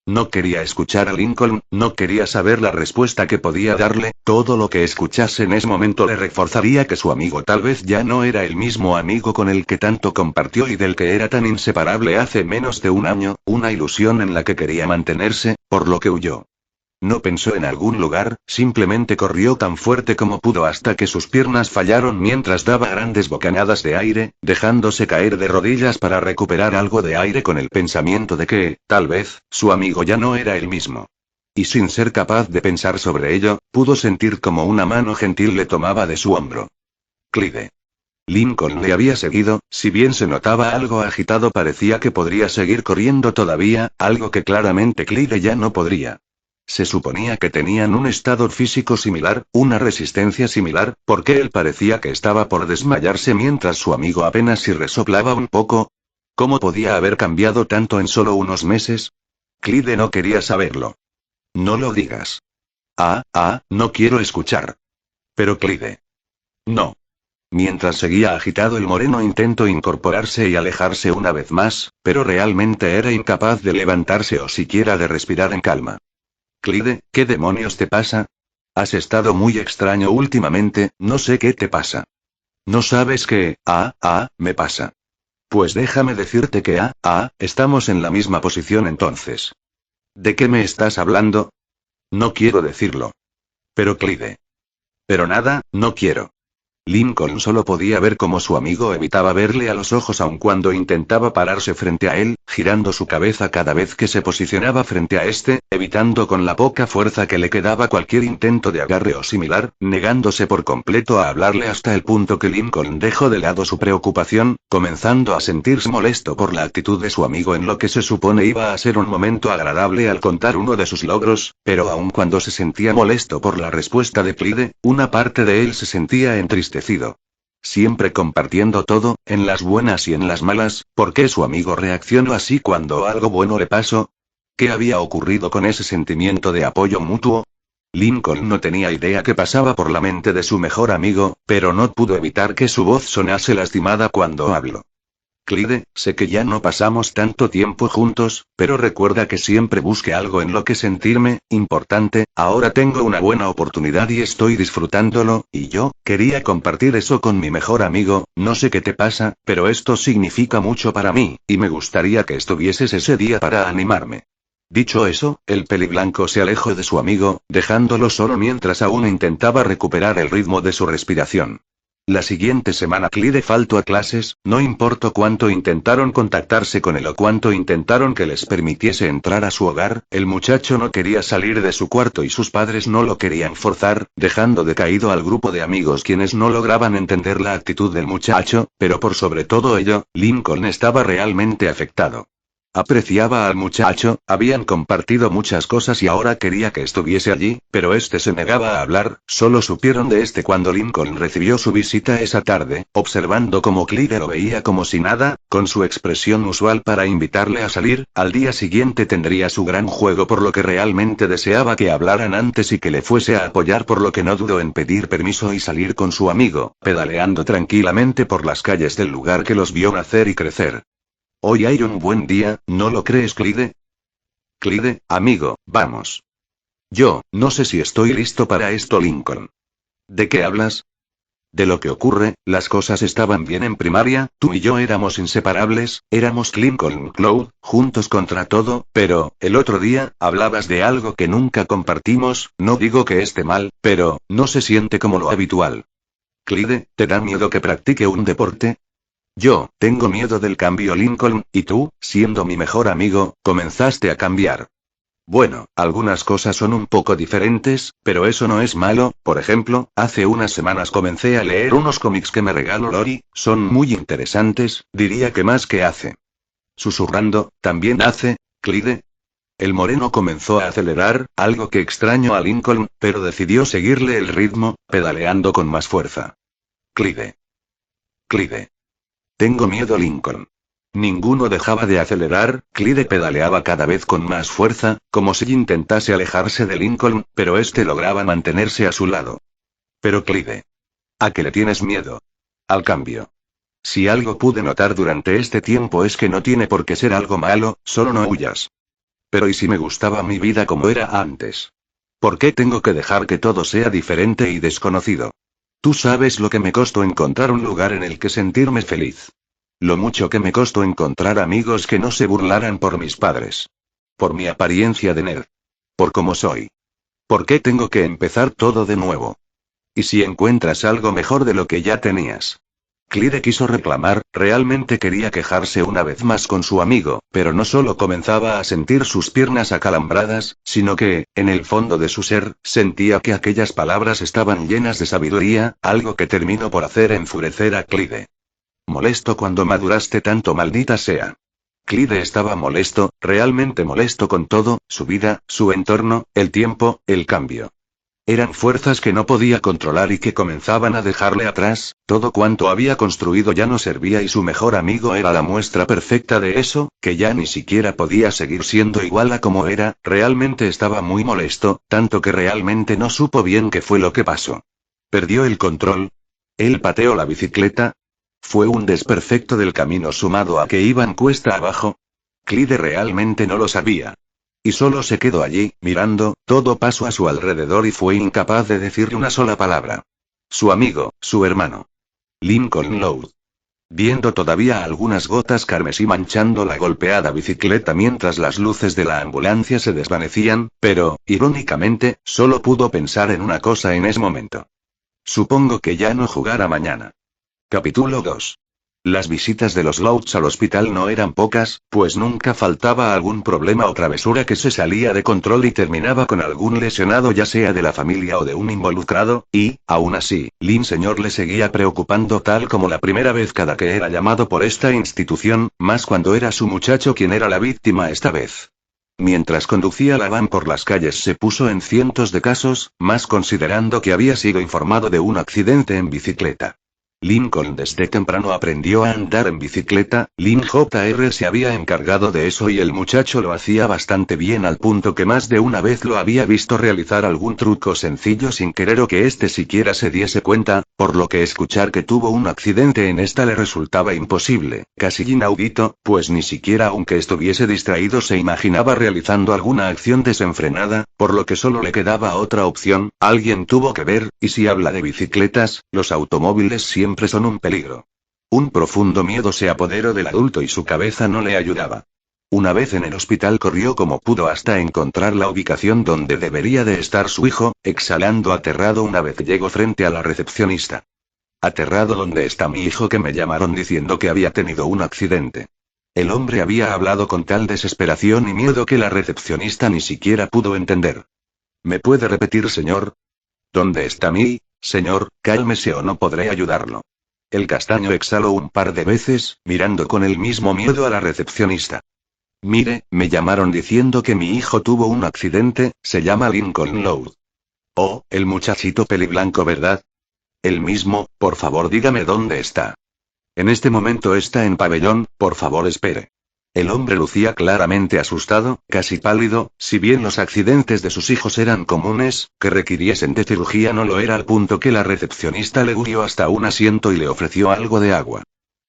No quería escuchar a Lincoln, no quería saber la respuesta que podía darle, todo lo que escuchase en ese momento le reforzaría que su amigo tal vez ya no era el mismo amigo con el que tanto compartió y del que era tan inseparable hace menos de un año, una ilusión en la que quería mantenerse, por lo que huyó. No pensó en algún lugar, simplemente corrió tan fuerte como pudo hasta que sus piernas fallaron mientras daba grandes bocanadas de aire, dejándose caer de rodillas para recuperar algo de aire con el pensamiento de que, tal vez, su amigo ya no era el mismo. Y sin ser capaz de pensar sobre ello, pudo sentir como una mano gentil le tomaba de su hombro. Clyde. Lincoln le había seguido, si bien se notaba algo agitado parecía que podría seguir corriendo todavía, algo que claramente Clyde ya no podría. Se suponía que tenían un estado físico similar, una resistencia similar, porque él parecía que estaba por desmayarse mientras su amigo apenas si resoplaba un poco. ¿Cómo podía haber cambiado tanto en solo unos meses? Clyde no quería saberlo. No lo digas. No quiero escuchar. Pero Clyde. No. Mientras seguía agitado el moreno intentó incorporarse y alejarse una vez más, pero realmente era incapaz de levantarse o siquiera de respirar en calma. Clyde, ¿qué demonios te pasa? Has estado muy extraño últimamente, no sé qué te pasa. ¿No sabes qué? Me pasa. Pues déjame decirte que estamos en la misma posición entonces. ¿De qué me estás hablando? No quiero decirlo. Pero Clyde. Pero nada, no quiero. Lincoln solo podía ver cómo su amigo evitaba verle a los ojos aun cuando intentaba pararse frente a él, girando su cabeza cada vez que se posicionaba frente a este, evitando con la poca fuerza que le quedaba cualquier intento de agarre o similar, negándose por completo a hablarle hasta el punto que Lincoln dejó de lado su preocupación, comenzando a sentirse molesto por la actitud de su amigo en lo que se supone iba a ser un momento agradable al contar uno de sus logros, pero aun cuando se sentía molesto por la respuesta de Clyde, una parte de él se sentía entristecido. Siempre compartiendo todo, en las buenas y en las malas, ¿por qué su amigo reaccionó así cuando algo bueno le pasó? ¿Qué había ocurrido con ese sentimiento de apoyo mutuo? Lincoln no tenía idea qué pasaba por la mente de su mejor amigo, pero no pudo evitar que su voz sonase lastimada cuando habló. Clyde, sé que ya no pasamos tanto tiempo juntos, pero recuerda que siempre busque algo en lo que sentirme importante. Ahora tengo una buena oportunidad y estoy disfrutándolo, y yo quería compartir eso con mi mejor amigo. No sé qué te pasa, pero esto significa mucho para mí, y me gustaría que estuvieses ese día para animarme. Dicho eso, el peliblanco se alejó de su amigo, dejándolo solo mientras aún intentaba recuperar el ritmo de su respiración. La siguiente semana Clyde faltó a clases, no importó cuánto intentaron contactarse con él o cuánto intentaron que les permitiese entrar a su hogar, el muchacho no quería salir de su cuarto y sus padres no lo querían forzar, dejando decaído al grupo de amigos quienes no lograban entender la actitud del muchacho, pero por sobre todo ello, Lincoln estaba realmente afectado. Apreciaba al muchacho, habían compartido muchas cosas y ahora quería que estuviese allí, pero este se negaba a hablar. Solo supieron de este cuando Lincoln recibió su visita esa tarde, observando cómo Clyde lo veía como si nada, con su expresión usual para invitarle a salir. Al día siguiente tendría su gran juego, por lo que realmente deseaba que hablaran antes y que le fuese a apoyar, por lo que no dudó en pedir permiso y salir con su amigo, pedaleando tranquilamente por las calles del lugar que los vio nacer y crecer. Hoy hay un buen día, ¿no lo crees, Clyde? Clyde, amigo, vamos. Yo, no sé si estoy listo para esto, Lincoln. ¿De qué hablas? De lo que ocurre, las cosas estaban bien en primaria, tú y yo éramos inseparables, éramos Lincoln Cloud, juntos contra todo, pero, el otro día, hablabas de algo que nunca compartimos. No digo que esté mal, pero, no se siente como lo habitual. Clyde, ¿te da miedo que practique un deporte? Yo, tengo miedo del cambio, Lincoln, y tú, siendo mi mejor amigo, comenzaste a cambiar. Bueno, algunas cosas son un poco diferentes, pero eso no es malo. Por ejemplo, hace unas semanas comencé a leer unos cómics que me regaló Lori, son muy interesantes, diría que más que hace. Susurrando, ¿también hace, Clyde? El moreno comenzó a acelerar, algo que extrañó a Lincoln, pero decidió seguirle el ritmo, pedaleando con más fuerza. Clyde. Clyde. Tengo miedo, Lincoln. Ninguno dejaba de acelerar. Clyde pedaleaba cada vez con más fuerza, como si intentase alejarse de Lincoln, pero este lograba mantenerse a su lado. Pero Clyde. ¿A qué le tienes miedo? Al cambio. Si algo pude notar durante este tiempo es que no tiene por qué ser algo malo, solo no huyas. Pero ¿y si me gustaba mi vida como era antes? ¿Por qué tengo que dejar que todo sea diferente y desconocido? Tú sabes lo que me costó encontrar un lugar en el que sentirme feliz. Lo mucho que me costó encontrar amigos que no se burlaran por mis padres. Por mi apariencia de nerd. Por cómo soy. ¿Por qué tengo que empezar todo de nuevo? ¿Y si encuentras algo mejor de lo que ya tenías? Clyde quiso reclamar, realmente quería quejarse una vez más con su amigo, pero no solo comenzaba a sentir sus piernas acalambradas, sino que, en el fondo de su ser, sentía que aquellas palabras estaban llenas de sabiduría, algo que terminó por hacer enfurecer a Clyde. Molesto cuando maduraste tanto, maldita sea. Clyde estaba molesto, realmente molesto con todo, su vida, su entorno, el tiempo, el cambio. Eran fuerzas que no podía controlar y que comenzaban a dejarle atrás. Todo cuanto había construido ya no servía y su mejor amigo era la muestra perfecta de eso, que ya ni siquiera podía seguir siendo igual a como era. Realmente estaba muy molesto, tanto que realmente no supo bien qué fue lo que pasó. ¿Perdió el control? ¿Él pateó la bicicleta? ¿Fue un desperfecto del camino sumado a que iban cuesta abajo? Clyde realmente no lo sabía. Y solo se quedó allí, mirando, todo pasó a su alrededor y fue incapaz de decirle una sola palabra. Su amigo, su hermano. Lincoln Loud. Viendo todavía algunas gotas carmesí manchando la golpeada bicicleta mientras las luces de la ambulancia se desvanecían, pero, irónicamente, solo pudo pensar en una cosa en ese momento. Supongo que ya no jugará mañana. Capítulo 2. Las visitas de los Louds al hospital no eran pocas, pues nunca faltaba algún problema o travesura que se salía de control y terminaba con algún lesionado, ya sea de la familia o de un involucrado, y, aún así, Lin Señor le seguía preocupando tal como la primera vez cada que era llamado por esta institución, más cuando era su muchacho quien era la víctima esta vez. Mientras conducía la van por las calles se puso en cientos de casos, más considerando que había sido informado de un accidente en bicicleta. Lincoln desde temprano aprendió a andar en bicicleta, Lin Jr. se había encargado de eso y el muchacho lo hacía bastante bien al punto que más de una vez lo había visto realizar algún truco sencillo sin querer o que éste siquiera se diese cuenta, por lo que escuchar que tuvo un accidente en esta le resultaba imposible, casi inaudito, pues ni siquiera aunque estuviese distraído se imaginaba realizando alguna acción desenfrenada, por lo que solo le quedaba otra opción: alguien tuvo que ver, y si habla de bicicletas, los automóviles siempre son un peligro. Un profundo miedo se apoderó del adulto y su cabeza no le ayudaba. Una vez en el hospital corrió como pudo hasta encontrar la ubicación donde debería de estar su hijo, exhalando aterrado una vez llegó frente a la recepcionista. Aterrado, ¿dónde está mi hijo? Que me llamaron diciendo que había tenido un accidente. El hombre había hablado con tal desesperación y miedo que la recepcionista ni siquiera pudo entender. ¿Me puede repetir, señor? ¿Dónde está mi señor? Cálmese o no podré ayudarlo. El castaño exhaló un par de veces, mirando con el mismo miedo a la recepcionista. Mire, me llamaron diciendo que mi hijo tuvo un accidente, se llama Lincoln Loud. Oh, el muchachito peliblanco, ¿verdad? El mismo, por favor dígame dónde está. En este momento está en pabellón, por favor espere. El hombre lucía claramente asustado, casi pálido, si bien los accidentes de sus hijos eran comunes, que requiriesen de cirugía no lo era, al punto que la recepcionista le guió hasta un asiento y le ofreció algo de agua.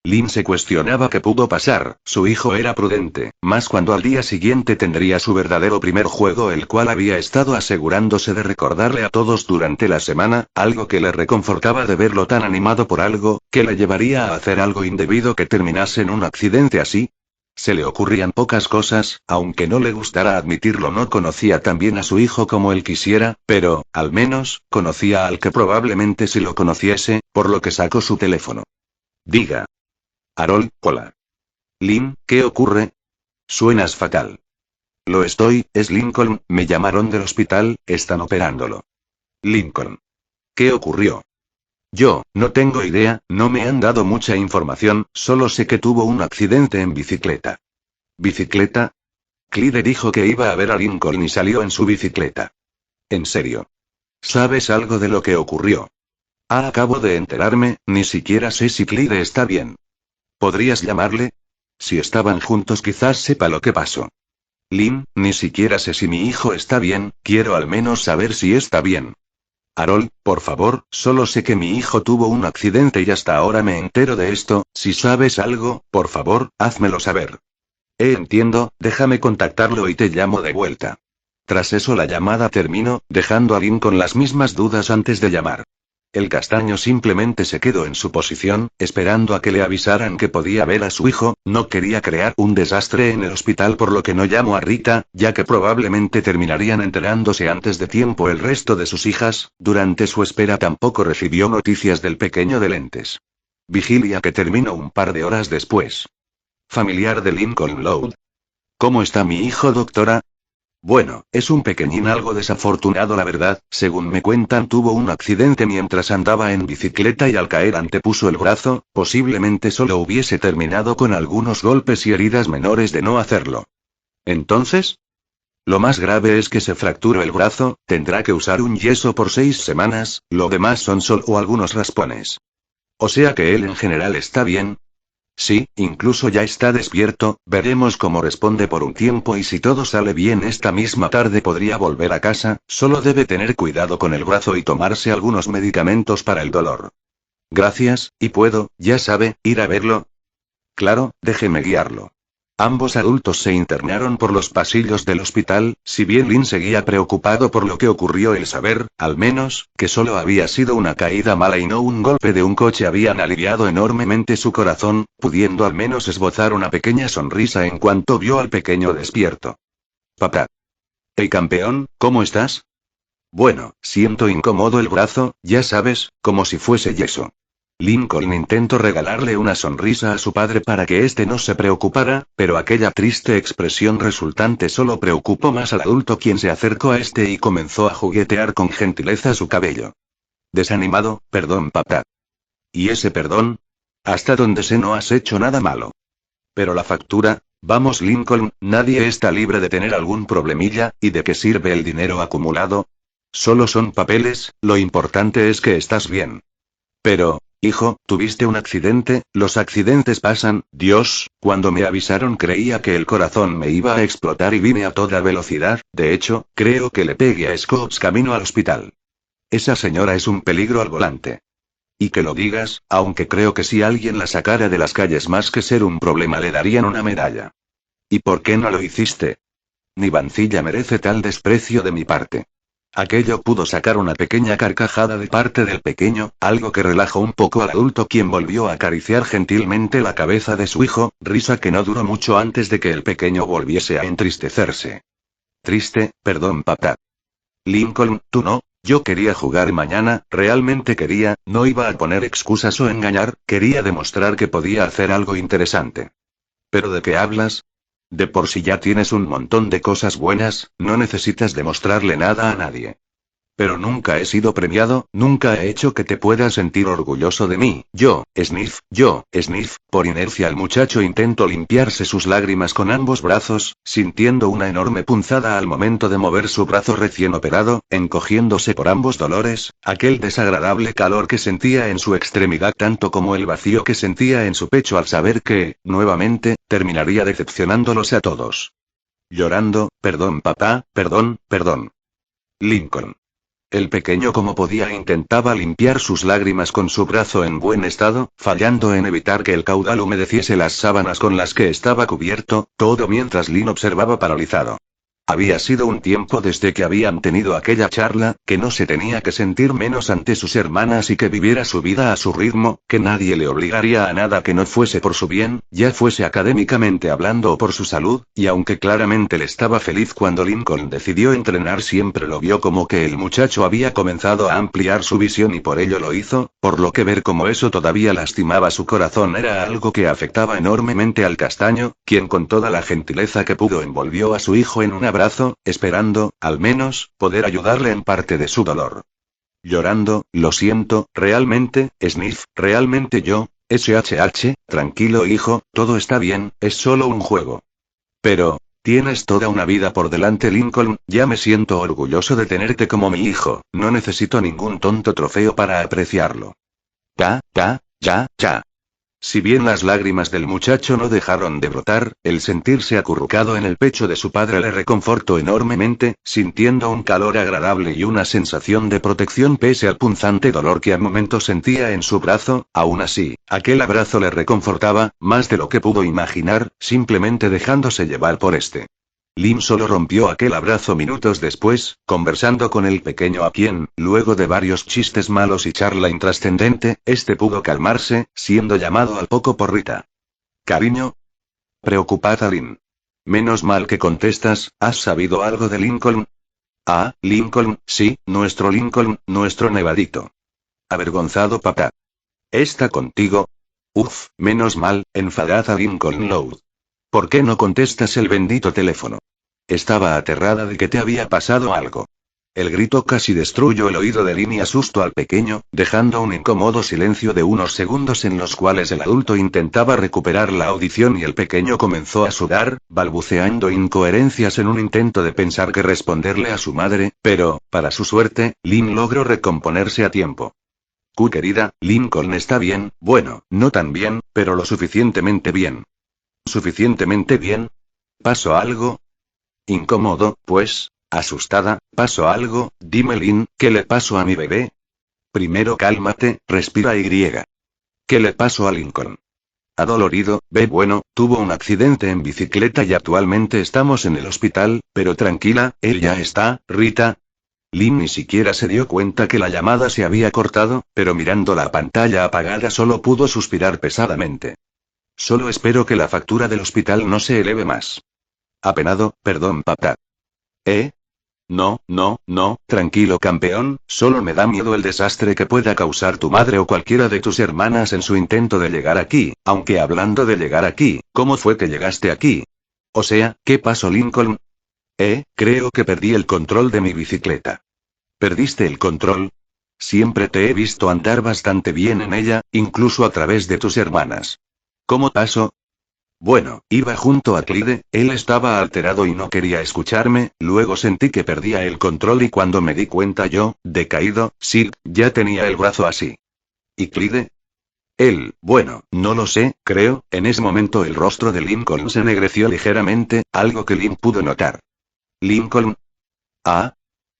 Lin se cuestionaba qué pudo pasar, su hijo era prudente, más cuando al día siguiente tendría su verdadero primer juego, el cual había estado asegurándose de recordarle a todos durante la semana, algo que le reconfortaba de verlo tan animado por algo, que le llevaría a hacer algo indebido que terminase en un accidente así. Se le ocurrían pocas cosas, aunque no le gustara admitirlo, no conocía tan bien a su hijo como él quisiera, pero, al menos, conocía al que probablemente si lo conociese, por lo que sacó su teléfono. Diga. Harold, hola. Lin, ¿qué ocurre? Suenas fatal. Lo estoy, es Lincoln, me llamaron del hospital, están operándolo. Lincoln. ¿Qué ocurrió? Yo, no tengo idea, no me han dado mucha información, solo sé que tuvo un accidente en bicicleta. ¿Bicicleta? Clyde dijo que iba a ver a Lincoln y salió en su bicicleta. ¿En serio? ¿Sabes algo de lo que ocurrió? Acabo de enterarme, ni siquiera sé si Clyde está bien. ¿Podrías llamarle? Si estaban juntos quizás sepa lo que pasó. Lin, ni siquiera sé si mi hijo está bien, quiero al menos saber si está bien. Harold, por favor, solo sé que mi hijo tuvo un accidente y hasta ahora me entero de esto, si sabes algo, por favor, házmelo saber. Entiendo, déjame contactarlo y te llamo de vuelta. Tras eso la llamada terminó, dejando a Lin con las mismas dudas antes de llamar. El castaño simplemente se quedó en su posición, esperando a que le avisaran que podía ver a su hijo, no quería crear un desastre en el hospital por lo que no llamó a Rita, ya que probablemente terminarían enterándose antes de tiempo el resto de sus hijas. Durante su espera tampoco recibió noticias del pequeño de lentes. Vigilia que terminó un par de horas después. Familiar de Lincoln Loud. ¿Cómo está mi hijo, doctora? Bueno, es un pequeñín algo desafortunado la verdad, según me cuentan tuvo un accidente mientras andaba en bicicleta y al caer antepuso el brazo, posiblemente solo hubiese terminado con algunos golpes y heridas menores de no hacerlo. ¿Entonces? Lo más grave es que se fracturó el brazo, tendrá que usar un yeso por 6 semanas, lo demás son solo algunos raspones. O sea que él en general está bien. Sí, incluso ya está despierto, veremos cómo responde por un tiempo y si todo sale bien esta misma tarde podría volver a casa, solo debe tener cuidado con el brazo y tomarse algunos medicamentos para el dolor. Gracias, y puedo, ya sabe, ir a verlo. Claro, déjeme guiarlo. Ambos adultos se internaron por los pasillos del hospital, si bien Lin seguía preocupado por lo que ocurrió, el saber, al menos, que solo había sido una caída mala y no un golpe de un coche habían aliviado enormemente su corazón, pudiendo al menos esbozar una pequeña sonrisa en cuanto vio al pequeño despierto. Papá. Hey campeón, ¿cómo estás? Bueno, siento incómodo el brazo, ya sabes, como si fuese yeso. Lincoln intentó regalarle una sonrisa a su padre para que éste no se preocupara, pero aquella triste expresión resultante solo preocupó más al adulto, quien se acercó a este y comenzó a juguetear con gentileza su cabello. Desanimado, perdón, papá. ¿Y ese perdón? Hasta donde sé no has hecho nada malo. Pero la factura, vamos Lincoln, nadie está libre de tener algún problemilla, ¿y de qué sirve el dinero acumulado? Solo son papeles, lo importante es que estás bien. Pero, hijo, tuviste un accidente, los accidentes pasan, Dios, cuando me avisaron creía que el corazón me iba a explotar y vine a toda velocidad, de hecho, creo que le pegué a Scopes camino al hospital. Esa señora es un peligro al volante. Y que lo digas, aunque creo que si alguien la sacara de las calles más que ser un problema le darían una medalla. ¿Y por qué no lo hiciste? Ni Vancilla merece tal desprecio de mi parte. Aquello pudo sacar una pequeña carcajada de parte del pequeño, algo que relajó un poco al adulto, quien volvió a acariciar gentilmente la cabeza de su hijo, risa que no duró mucho antes de que el pequeño volviese a entristecerse. Triste, perdón papá. Lincoln, tú no, yo quería jugar mañana, realmente quería, no iba a poner excusas o engañar, quería demostrar que podía hacer algo interesante. ¿Pero de qué hablas? De por sí ya tienes un montón de cosas buenas, no necesitas demostrarle nada a nadie. Pero nunca he sido premiado, nunca he hecho que te puedas sentir orgulloso de mí. Yo, Sniff, por inercia el muchacho intentó limpiarse sus lágrimas con ambos brazos, sintiendo una enorme punzada al momento de mover su brazo recién operado, encogiéndose por ambos dolores, aquel desagradable calor que sentía en su extremidad tanto como el vacío que sentía en su pecho al saber que, nuevamente, terminaría decepcionándolos a todos. Llorando, perdón papá, perdón. Lincoln. El pequeño como podía intentaba limpiar sus lágrimas con su brazo en buen estado, fallando en evitar que el caudal humedeciese las sábanas con las que estaba cubierto, todo mientras Lynn observaba paralizado. Había sido un tiempo desde que habían tenido aquella charla, que no se tenía que sentir menos ante sus hermanas y que viviera su vida a su ritmo, que nadie le obligaría a nada que no fuese por su bien, ya fuese académicamente hablando o por su salud, y aunque claramente le estaba feliz cuando Lincoln decidió entrenar, siempre lo vio como que el muchacho había comenzado a ampliar su visión y por ello lo hizo, por lo que ver cómo eso todavía lastimaba su corazón era algo que afectaba enormemente al castaño, quien con toda la gentileza que pudo envolvió a su hijo en una brazo, esperando, al menos, poder ayudarle en parte de su dolor. Llorando, lo siento, realmente, Sniff, realmente yo, tranquilo hijo, todo está bien, es solo un juego. Pero, tienes toda una vida por delante Lincoln, ya me siento orgulloso de tenerte como mi hijo, no necesito ningún tonto trofeo para apreciarlo. Ya. Si bien las lágrimas del muchacho no dejaron de brotar, el sentirse acurrucado en el pecho de su padre le reconfortó enormemente, sintiendo un calor agradable y una sensación de protección pese al punzante dolor que a momentos sentía en su brazo, aún así, aquel abrazo le reconfortaba, más de lo que pudo imaginar, simplemente dejándose llevar por este. Lynn solo rompió aquel abrazo minutos después, conversando con el pequeño a quien, luego de varios chistes malos y charla intrascendente, este pudo calmarse, siendo llamado al poco por Rita. Cariño. Preocupada Lynn. Menos mal que contestas, ¿has sabido algo de Lincoln? Ah, Lincoln, sí, nuestro Lincoln, nuestro nevadito. Avergonzado papá. ¿Está contigo? Uf, menos mal, enfadada Lincoln Loud. ¿Por qué no contestas el bendito teléfono? Estaba aterrada de que te había pasado algo. El grito casi destruyó el oído de Lynn y asustó al pequeño, dejando un incómodo silencio de unos segundos en los cuales el adulto intentaba recuperar la audición y el pequeño comenzó a sudar, balbuceando incoherencias en un intento de pensar que responderle a su madre, pero, para su suerte, Lynn logró recomponerse a tiempo. Querida, Lincoln está bien, bueno, no tan bien, pero lo suficientemente bien. ¿Suficientemente bien? ¿Pasó algo? Incómodo, pues, asustada, ¿pasó algo? Dime Lynn, ¿qué le pasó a mi bebé? Primero cálmate, respira y griega. ¿Qué le pasó a Lincoln? Adolorido, bueno, tuvo un accidente en bicicleta y actualmente estamos en el hospital, pero tranquila, él ya está, Rita. Lynn ni siquiera se dio cuenta que la llamada se había cortado, pero mirando la pantalla apagada solo pudo suspirar pesadamente. Solo espero que la factura del hospital no se eleve más. Apenado, perdón papá. No, no, no, tranquilo campeón, solo me da miedo el desastre que pueda causar tu madre o cualquiera de tus hermanas en su intento de llegar aquí, aunque hablando de llegar aquí, ¿cómo fue que llegaste aquí? O sea, ¿qué pasó Lincoln? Creo que perdí el control de mi bicicleta. ¿Perdiste el control? Siempre te he visto andar bastante bien en ella, incluso a través de tus hermanas. ¿Cómo pasó? Bueno, iba junto a Clyde, él estaba alterado y no quería escucharme, luego sentí que perdía el control y cuando me di cuenta yo, decaído, sí, ya tenía el brazo así. ¿Y Clyde? Él, bueno, no lo sé, creo, en ese momento el rostro de Lincoln se ennegreció ligeramente, algo que Lynn pudo notar. ¿Lincoln? Ah,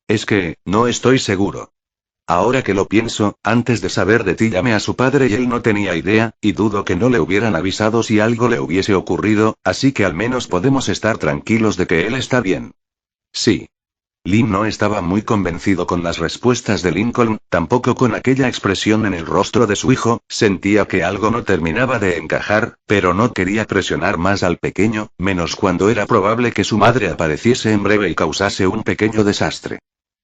es que, no estoy seguro. Ahora que lo pienso, antes de saber de ti llamé a su padre y él no tenía idea, y dudo que no le hubieran avisado si algo le hubiese ocurrido, así que al menos podemos estar tranquilos de que él está bien. Sí. Lynn no estaba muy convencido con las respuestas de Lincoln, tampoco con aquella expresión en el rostro de su hijo, sentía que algo no terminaba de encajar, pero no quería presionar más al pequeño, menos cuando era probable que su madre apareciese en breve y causase un pequeño desastre.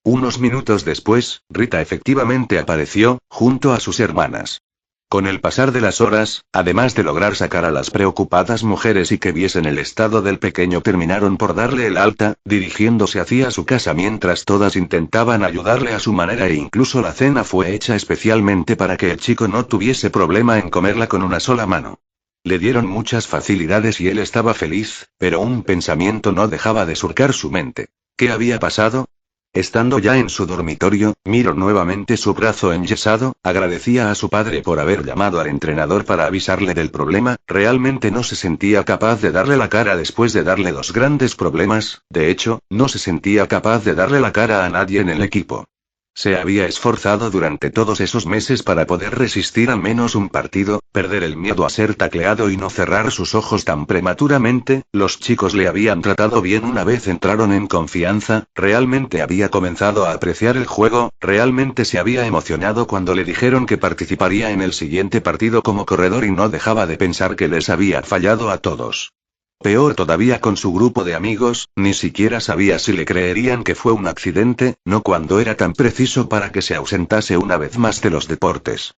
Unos minutos después, Rita efectivamente apareció, junto a sus hermanas. Con el pasar de las horas, además de lograr sacar a las preocupadas mujeres y que viesen el estado del pequeño, terminaron por darle el alta, dirigiéndose hacia su casa mientras todas intentaban ayudarle a su manera e incluso la cena fue hecha especialmente para que el chico no tuviese problema en comerla con una sola mano. Le dieron muchas facilidades y él estaba feliz, pero un pensamiento no dejaba de surcar su mente. ¿Qué había pasado? Estando ya en su dormitorio, miró nuevamente su brazo enyesado, agradecía a su padre por haber llamado al entrenador para avisarle del problema, realmente no se sentía capaz de darle la cara después de darle dos grandes problemas, de hecho, no se sentía capaz de darle la cara a nadie en el equipo. Se había esforzado durante todos esos meses para poder resistir al menos un partido, perder el miedo a ser tacleado y no cerrar sus ojos tan prematuramente, los chicos le habían tratado bien una vez entraron en confianza, realmente había comenzado a apreciar el juego, realmente se había emocionado cuando le dijeron que participaría en el siguiente partido como corredor y no dejaba de pensar que les había fallado a todos. Peor todavía con su grupo de amigos, ni siquiera sabía si le creerían que fue un accidente, no cuando era tan preciso para que se ausentase una vez más de los deportes.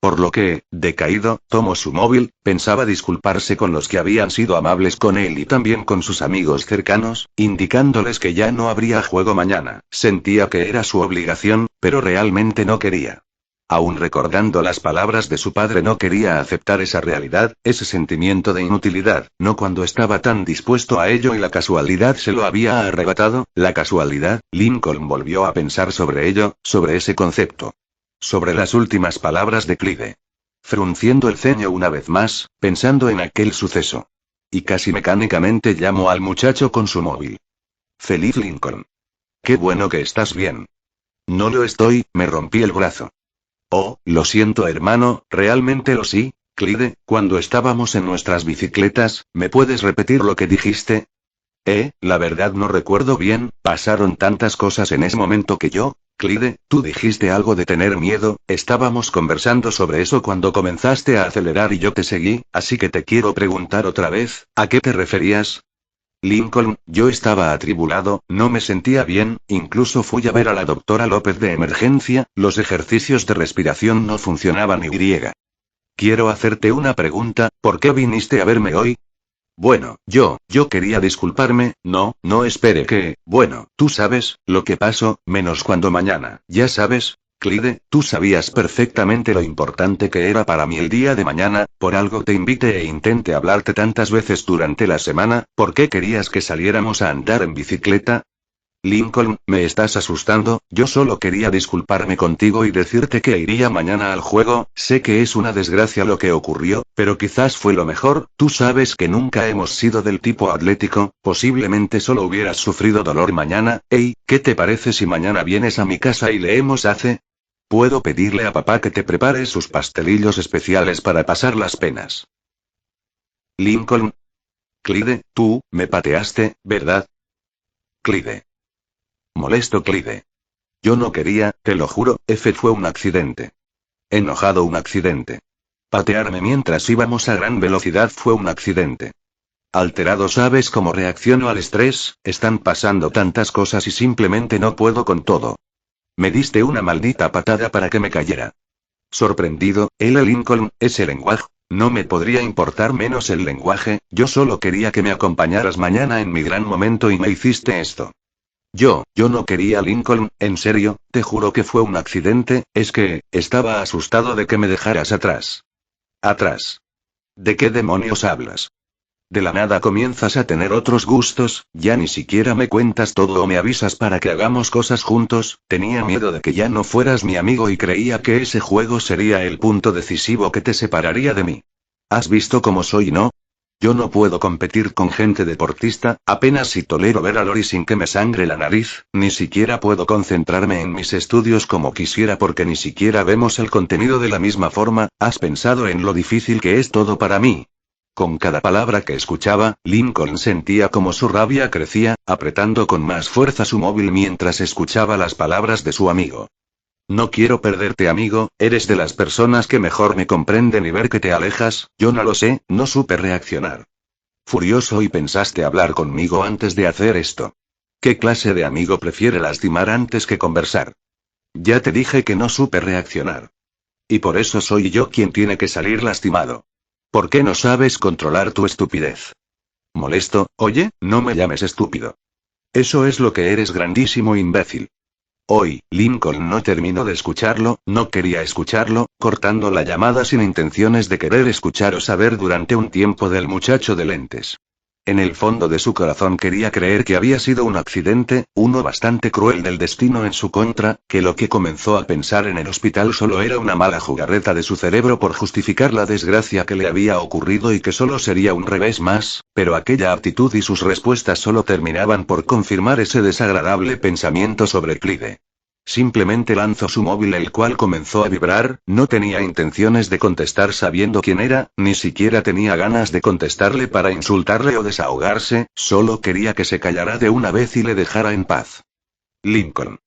Por lo que, decaído, tomó su móvil, pensaba disculparse con los que habían sido amables con él y también con sus amigos cercanos, indicándoles que ya no habría juego mañana, sentía que era su obligación, pero realmente no quería. Aún recordando las palabras de su padre no quería aceptar esa realidad, ese sentimiento de inutilidad, no cuando estaba tan dispuesto a ello y la casualidad se lo había arrebatado, la casualidad, Lincoln volvió a pensar sobre ello, sobre ese concepto. Sobre las últimas palabras de Clyde. Frunciendo el ceño una vez más, pensando en aquel suceso. Y casi mecánicamente llamó al muchacho con su móvil. Feliz Lincoln. Qué bueno que estás bien. No lo estoy, me rompí el brazo. Oh, lo siento hermano, realmente lo sí, Clyde, cuando estábamos en nuestras bicicletas, ¿me puedes repetir lo que dijiste? La verdad no recuerdo bien, pasaron tantas cosas en ese momento que yo, Clyde, tú dijiste algo de tener miedo, estábamos conversando sobre eso cuando comenzaste a acelerar y yo te seguí, así que te quiero preguntar otra vez, ¿a qué te referías? Lincoln, yo estaba atribulado, no me sentía bien, incluso fui a ver a la doctora López de emergencia, los ejercicios de respiración no funcionaban y griega. Quiero hacerte una pregunta, ¿por qué viniste a verme hoy? Bueno, yo quería disculparme, no espere que, bueno, tú sabes, lo que pasó, menos cuando mañana, ya sabes. Clyde, tú sabías perfectamente lo importante que era para mí el día de mañana, por algo te invité e intenté hablarte tantas veces durante la semana, ¿por qué querías que saliéramos a andar en bicicleta? Lincoln, me estás asustando, yo solo quería disculparme contigo y decirte que iría mañana al juego, sé que es una desgracia lo que ocurrió, pero quizás fue lo mejor, tú sabes que nunca hemos sido del tipo atlético, posiblemente solo hubieras sufrido dolor mañana, hey, ¿qué te parece si mañana vienes a mi casa y leemos hace? Puedo pedirle a papá que te prepare sus pastelillos especiales para pasar las penas. Lincoln. Clyde, tú, me pateaste, ¿verdad? Clyde. Molesto Clyde. Yo no quería, te lo juro, fue un accidente. Enojado un accidente. Patearme mientras íbamos a gran velocidad fue un accidente. Alterado, ¿sabes cómo reacciono al estrés? Están pasando tantas cosas y simplemente no puedo con todo. Me diste una maldita patada para que me cayera. Sorprendido, L. Lincoln, ese lenguaje. No me podría importar menos el lenguaje, yo solo quería que me acompañaras mañana en mi gran momento y me hiciste esto. Yo no quería Lincoln, en serio, te juro que fue un accidente, es que, estaba asustado de que me dejaras atrás. ¿Atrás? ¿De qué demonios hablas? De la nada comienzas a tener otros gustos, ya ni siquiera me cuentas todo o me avisas para que hagamos cosas juntos, tenía miedo de que ya no fueras mi amigo y creía que ese juego sería el punto decisivo que te separaría de mí. ¿Has visto cómo soy, no? Yo no puedo competir con gente deportista, apenas si tolero ver a Lori sin que me sangre la nariz, ni siquiera puedo concentrarme en mis estudios como quisiera porque ni siquiera vemos el contenido de la misma forma. ¿Has pensado en lo difícil que es todo para mí? Con cada palabra que escuchaba, Lincoln sentía como su rabia crecía, apretando con más fuerza su móvil mientras escuchaba las palabras de su amigo. No quiero perderte, amigo, eres de las personas que mejor me comprenden y ver que te alejas, yo no lo sé, no supe reaccionar. Furioso, y pensaste hablar conmigo antes de hacer esto. ¿Qué clase de amigo prefiere lastimar antes que conversar? Ya te dije que no supe reaccionar. Y por eso soy yo quien tiene que salir lastimado. ¿Por qué no sabes controlar tu estupidez? Molesto, oye, no me llames estúpido. Eso es lo que eres, grandísimo imbécil. Hoy, Lincoln no terminó de escucharlo, no quería escucharlo, cortando la llamada sin intenciones de querer escuchar o saber durante un tiempo del muchacho de lentes. En el fondo de su corazón quería creer que había sido un accidente, uno bastante cruel del destino en su contra, que lo que comenzó a pensar en el hospital solo era una mala jugarreta de su cerebro por justificar la desgracia que le había ocurrido y que solo sería un revés más, pero aquella actitud y sus respuestas solo terminaban por confirmar ese desagradable pensamiento sobre Clyde. Simplemente lanzó su móvil, el cual comenzó a vibrar, no tenía intenciones de contestar sabiendo quién era, ni siquiera tenía ganas de contestarle para insultarle o desahogarse, solo quería que se callara de una vez y le dejara en paz. Lincoln.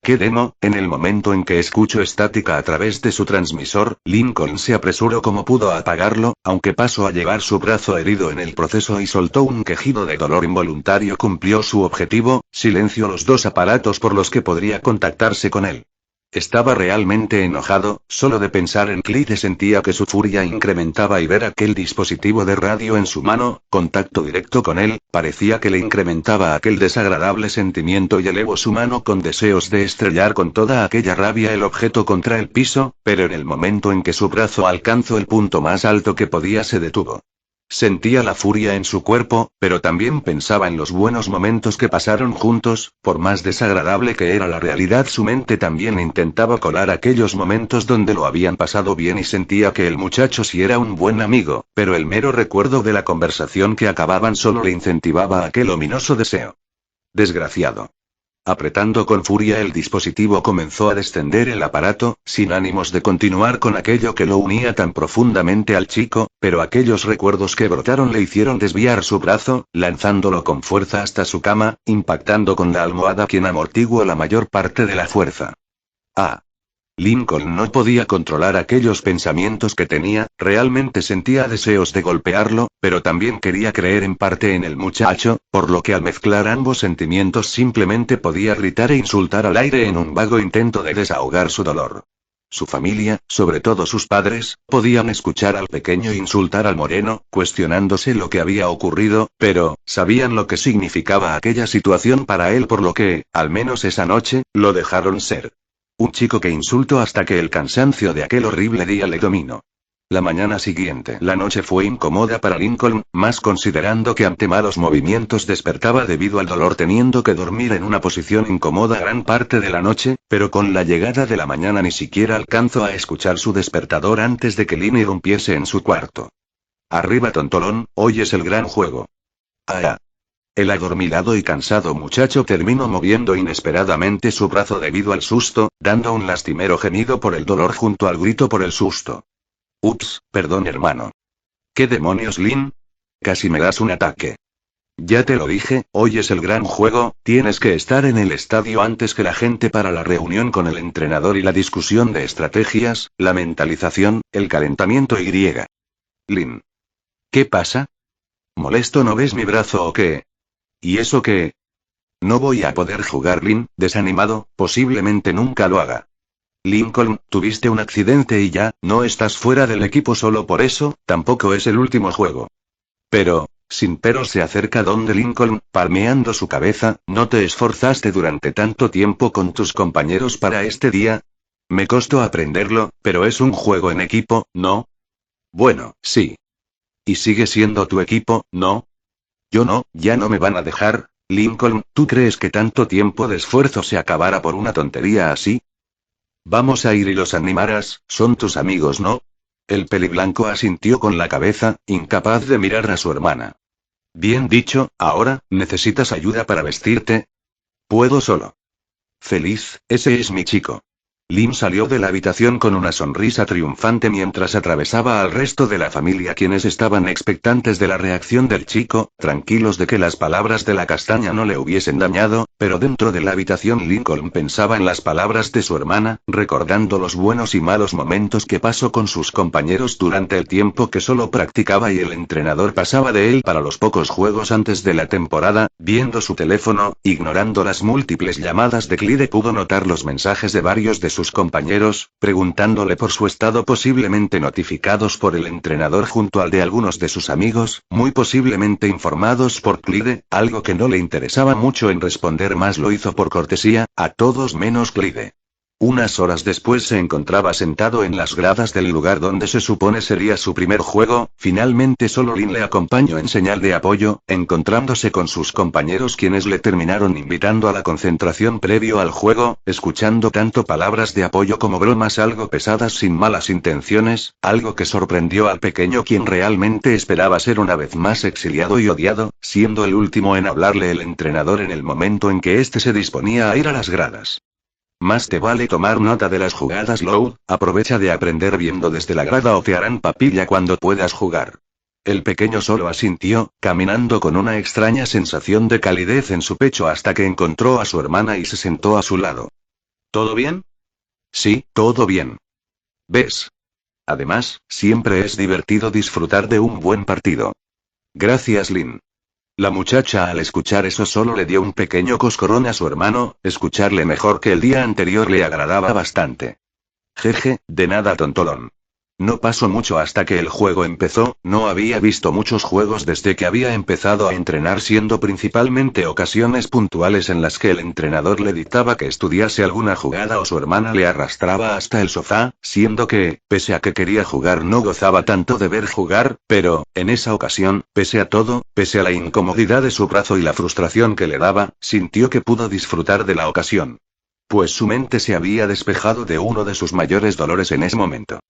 ¿Qué demo? En el momento en que escuchó estática a través de su transmisor, Lincoln se apresuró como pudo a apagarlo, aunque pasó a llevar su brazo herido en el proceso y soltó un quejido de dolor involuntario. Cumplió su objetivo, silenció los dos aparatos por los que podría contactarse con él. Estaba realmente enojado, solo de pensar en Clyde sentía que su furia incrementaba y ver aquel dispositivo de radio en su mano, contacto directo con él, parecía que le incrementaba aquel desagradable sentimiento y elevó su mano con deseos de estrellar con toda aquella rabia el objeto contra el piso, pero en el momento en que su brazo alcanzó el punto más alto que podía se detuvo. Sentía la furia en su cuerpo, pero también pensaba en los buenos momentos que pasaron juntos, por más desagradable que era la realidad su mente también intentaba colar aquellos momentos donde lo habían pasado bien y sentía que el muchacho sí era un buen amigo, pero el mero recuerdo de la conversación que acababan solo le incentivaba aquel ominoso deseo. Desgraciado. Apretando con furia el dispositivo comenzó a descender el aparato, sin ánimos de continuar con aquello que lo unía tan profundamente al chico, pero aquellos recuerdos que brotaron le hicieron desviar su brazo, lanzándolo con fuerza hasta su cama, impactando con la almohada quien amortiguó la mayor parte de la fuerza. Ah. Lincoln no podía controlar aquellos pensamientos que tenía, realmente sentía deseos de golpearlo, pero también quería creer en parte en el muchacho, por lo que al mezclar ambos sentimientos simplemente podía gritar e insultar al aire en un vago intento de desahogar su dolor. Su familia, sobre todo sus padres, podían escuchar al pequeño insultar al moreno, cuestionándose lo que había ocurrido, pero, sabían lo que significaba aquella situación para él, por lo que, al menos esa noche, lo dejaron ser. Un chico que insultó hasta que el cansancio de aquel horrible día le dominó. La mañana siguiente, la noche fue incómoda para Lincoln, más considerando que ante malos movimientos despertaba debido al dolor teniendo que dormir en una posición incómoda gran parte de la noche, pero con la llegada de la mañana ni siquiera alcanzó a escuchar su despertador antes de que Lynn irrumpiese en su cuarto. Arriba, tontolón, hoy es el gran juego. Ah. El adormilado y cansado muchacho terminó moviendo inesperadamente su brazo debido al susto, dando un lastimero gemido por el dolor junto al grito por el susto. Ups, perdón, hermano. ¿Qué demonios, Lynn? Casi me das un ataque. Ya te lo dije, hoy es el gran juego, tienes que estar en el estadio antes que la gente para la reunión con el entrenador y la discusión de estrategias, la mentalización, el calentamiento y. Lynn. ¿Qué pasa? ¿Molesto no ves mi brazo o qué? ¿Y eso qué? No voy a poder jugar, Lin, desanimado, posiblemente nunca lo haga. Lincoln, tuviste un accidente y ya, no estás fuera del equipo solo por eso, tampoco es el último juego. Pero, sin pero se acerca donde Lincoln, palmeando su cabeza, ¿no te esforzaste durante tanto tiempo con tus compañeros para este día? Me costó aprenderlo, pero es un juego en equipo, ¿no? Bueno, sí. ¿Y sigue siendo tu equipo, no? Yo no, ya no me van a dejar. Lincoln, ¿tú crees que tanto tiempo de esfuerzo se acabará por una tontería así? Vamos a ir y los animarás, son tus amigos, ¿no? El peliblanco asintió con la cabeza, incapaz de mirar a su hermana. Bien dicho, ahora, ¿necesitas ayuda para vestirte? Puedo solo. Feliz, ese es mi chico. Lim salió de la habitación con una sonrisa triunfante mientras atravesaba al resto de la familia, quienes estaban expectantes de la reacción del chico, tranquilos de que las palabras de la castaña no le hubiesen dañado, pero dentro de la habitación Lincoln pensaba en las palabras de su hermana, recordando los buenos y malos momentos que pasó con sus compañeros durante el tiempo que solo practicaba y el entrenador pasaba de él para los pocos juegos antes de la temporada. Viendo su teléfono, ignorando las múltiples llamadas de Clyde, pudo notar los mensajes de varios de sus compañeros, preguntándole por su estado, posiblemente notificados por el entrenador junto al de algunos de sus amigos, muy posiblemente informados por Clyde, algo que no le interesaba mucho en responder, más lo hizo por cortesía, a todos menos Clyde. Unas horas después se encontraba sentado en las gradas del lugar donde se supone sería su primer juego. Finalmente solo Lin le acompañó en señal de apoyo, encontrándose con sus compañeros, quienes le terminaron invitando a la concentración previo al juego, escuchando tanto palabras de apoyo como bromas algo pesadas sin malas intenciones, algo que sorprendió al pequeño, quien realmente esperaba ser una vez más exiliado y odiado, siendo el último en hablarle el entrenador en el momento en que éste se disponía a ir a las gradas. Más te vale tomar nota de las jugadas, Loud, aprovecha de aprender viendo desde la grada o te harán papilla cuando puedas jugar. El pequeño solo asintió, caminando con una extraña sensación de calidez en su pecho hasta que encontró a su hermana y se sentó a su lado. ¿Todo bien? Sí, todo bien. ¿Ves? Además, siempre es divertido disfrutar de un buen partido. Gracias, Lin. La muchacha, al escuchar eso, solo le dio un pequeño coscorrón a su hermano. Escucharle mejor que el día anterior le agradaba bastante. Jeje, de nada, tontolón. No pasó mucho hasta que el juego empezó. No había visto muchos juegos desde que había empezado a entrenar, siendo principalmente ocasiones puntuales en las que el entrenador le dictaba que estudiase alguna jugada o su hermana le arrastraba hasta el sofá, siendo que, pese a que quería jugar, no gozaba tanto de ver jugar, pero, en esa ocasión, pese a todo, pese a la incomodidad de su brazo y la frustración que le daba, sintió que pudo disfrutar de la ocasión. Pues su mente se había despejado de uno de sus mayores dolores en ese momento.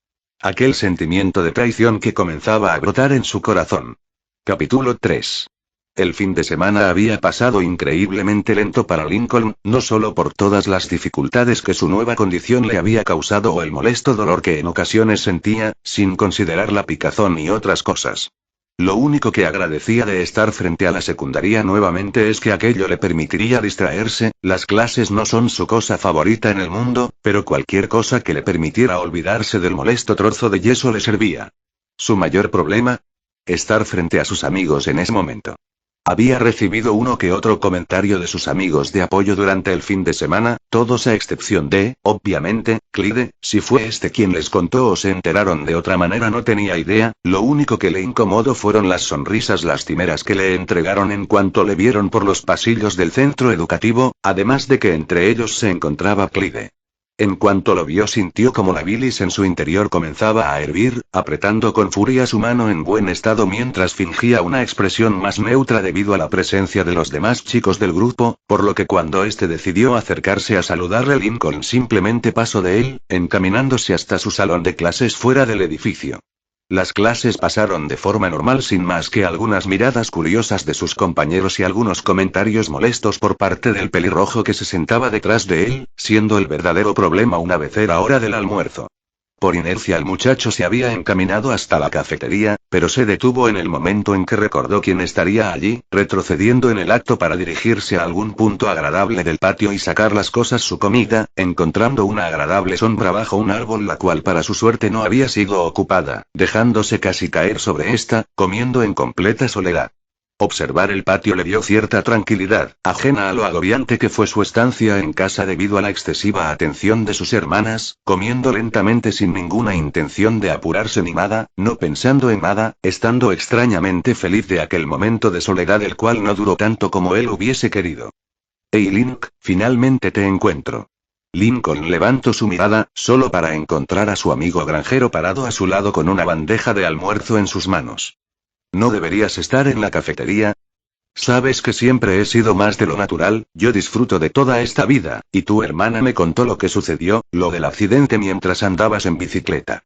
Aquel sentimiento de traición que comenzaba a brotar en su corazón. Capítulo 3. El fin de semana había pasado increíblemente lento para Lincoln, no solo por todas las dificultades que su nueva condición le había causado o el molesto dolor que en ocasiones sentía, sin considerar la picazón y otras cosas. Lo único que agradecía de estar frente a la secundaria nuevamente es que aquello le permitiría distraerse. Las clases no son su cosa favorita en el mundo, pero cualquier cosa que le permitiera olvidarse del molesto trozo de yeso le servía. Su mayor problema: estar frente a sus amigos en ese momento. Había recibido uno que otro comentario de sus amigos de apoyo durante el fin de semana, todos a excepción de, obviamente, Clyde. Si fue este quien les contó o se enteraron de otra manera no tenía idea. Lo único que le incomodó fueron las sonrisas lastimeras que le entregaron en cuanto le vieron por los pasillos del centro educativo, además de que entre ellos se encontraba Clyde. En cuanto lo vio, sintió como la bilis en su interior comenzaba a hervir, apretando con furia su mano en buen estado mientras fingía una expresión más neutra debido a la presencia de los demás chicos del grupo, por lo que cuando este decidió acercarse a saludarle, Lincoln simplemente pasó de él, encaminándose hasta su salón de clases fuera del edificio. Las clases pasaron de forma normal sin más que algunas miradas curiosas de sus compañeros y algunos comentarios molestos por parte del pelirrojo que se sentaba detrás de él, siendo el verdadero problema una vez era hora del almuerzo. Por inercia el muchacho se había encaminado hasta la cafetería, pero se detuvo en el momento en que recordó quién estaría allí, retrocediendo en el acto para dirigirse a algún punto agradable del patio y sacar las cosas su comida, encontrando una agradable sombra bajo un árbol la cual para su suerte no había sido ocupada, dejándose casi caer sobre esta, comiendo en completa soledad. Observar el patio le dio cierta tranquilidad, ajena a lo agobiante que fue su estancia en casa debido a la excesiva atención de sus hermanas, comiendo lentamente sin ninguna intención de apurarse ni nada, no pensando en nada, estando extrañamente feliz de aquel momento de soledad el cual no duró tanto como él hubiese querido. Hey Link, finalmente te encuentro. Lincoln levantó su mirada, solo para encontrar a su amigo granjero parado a su lado con una bandeja de almuerzo en sus manos. ¿No deberías estar en la cafetería? Sabes que siempre he sido más de lo natural, yo disfruto de toda esta vida, y tu hermana me contó lo que sucedió, lo del accidente mientras andabas en bicicleta.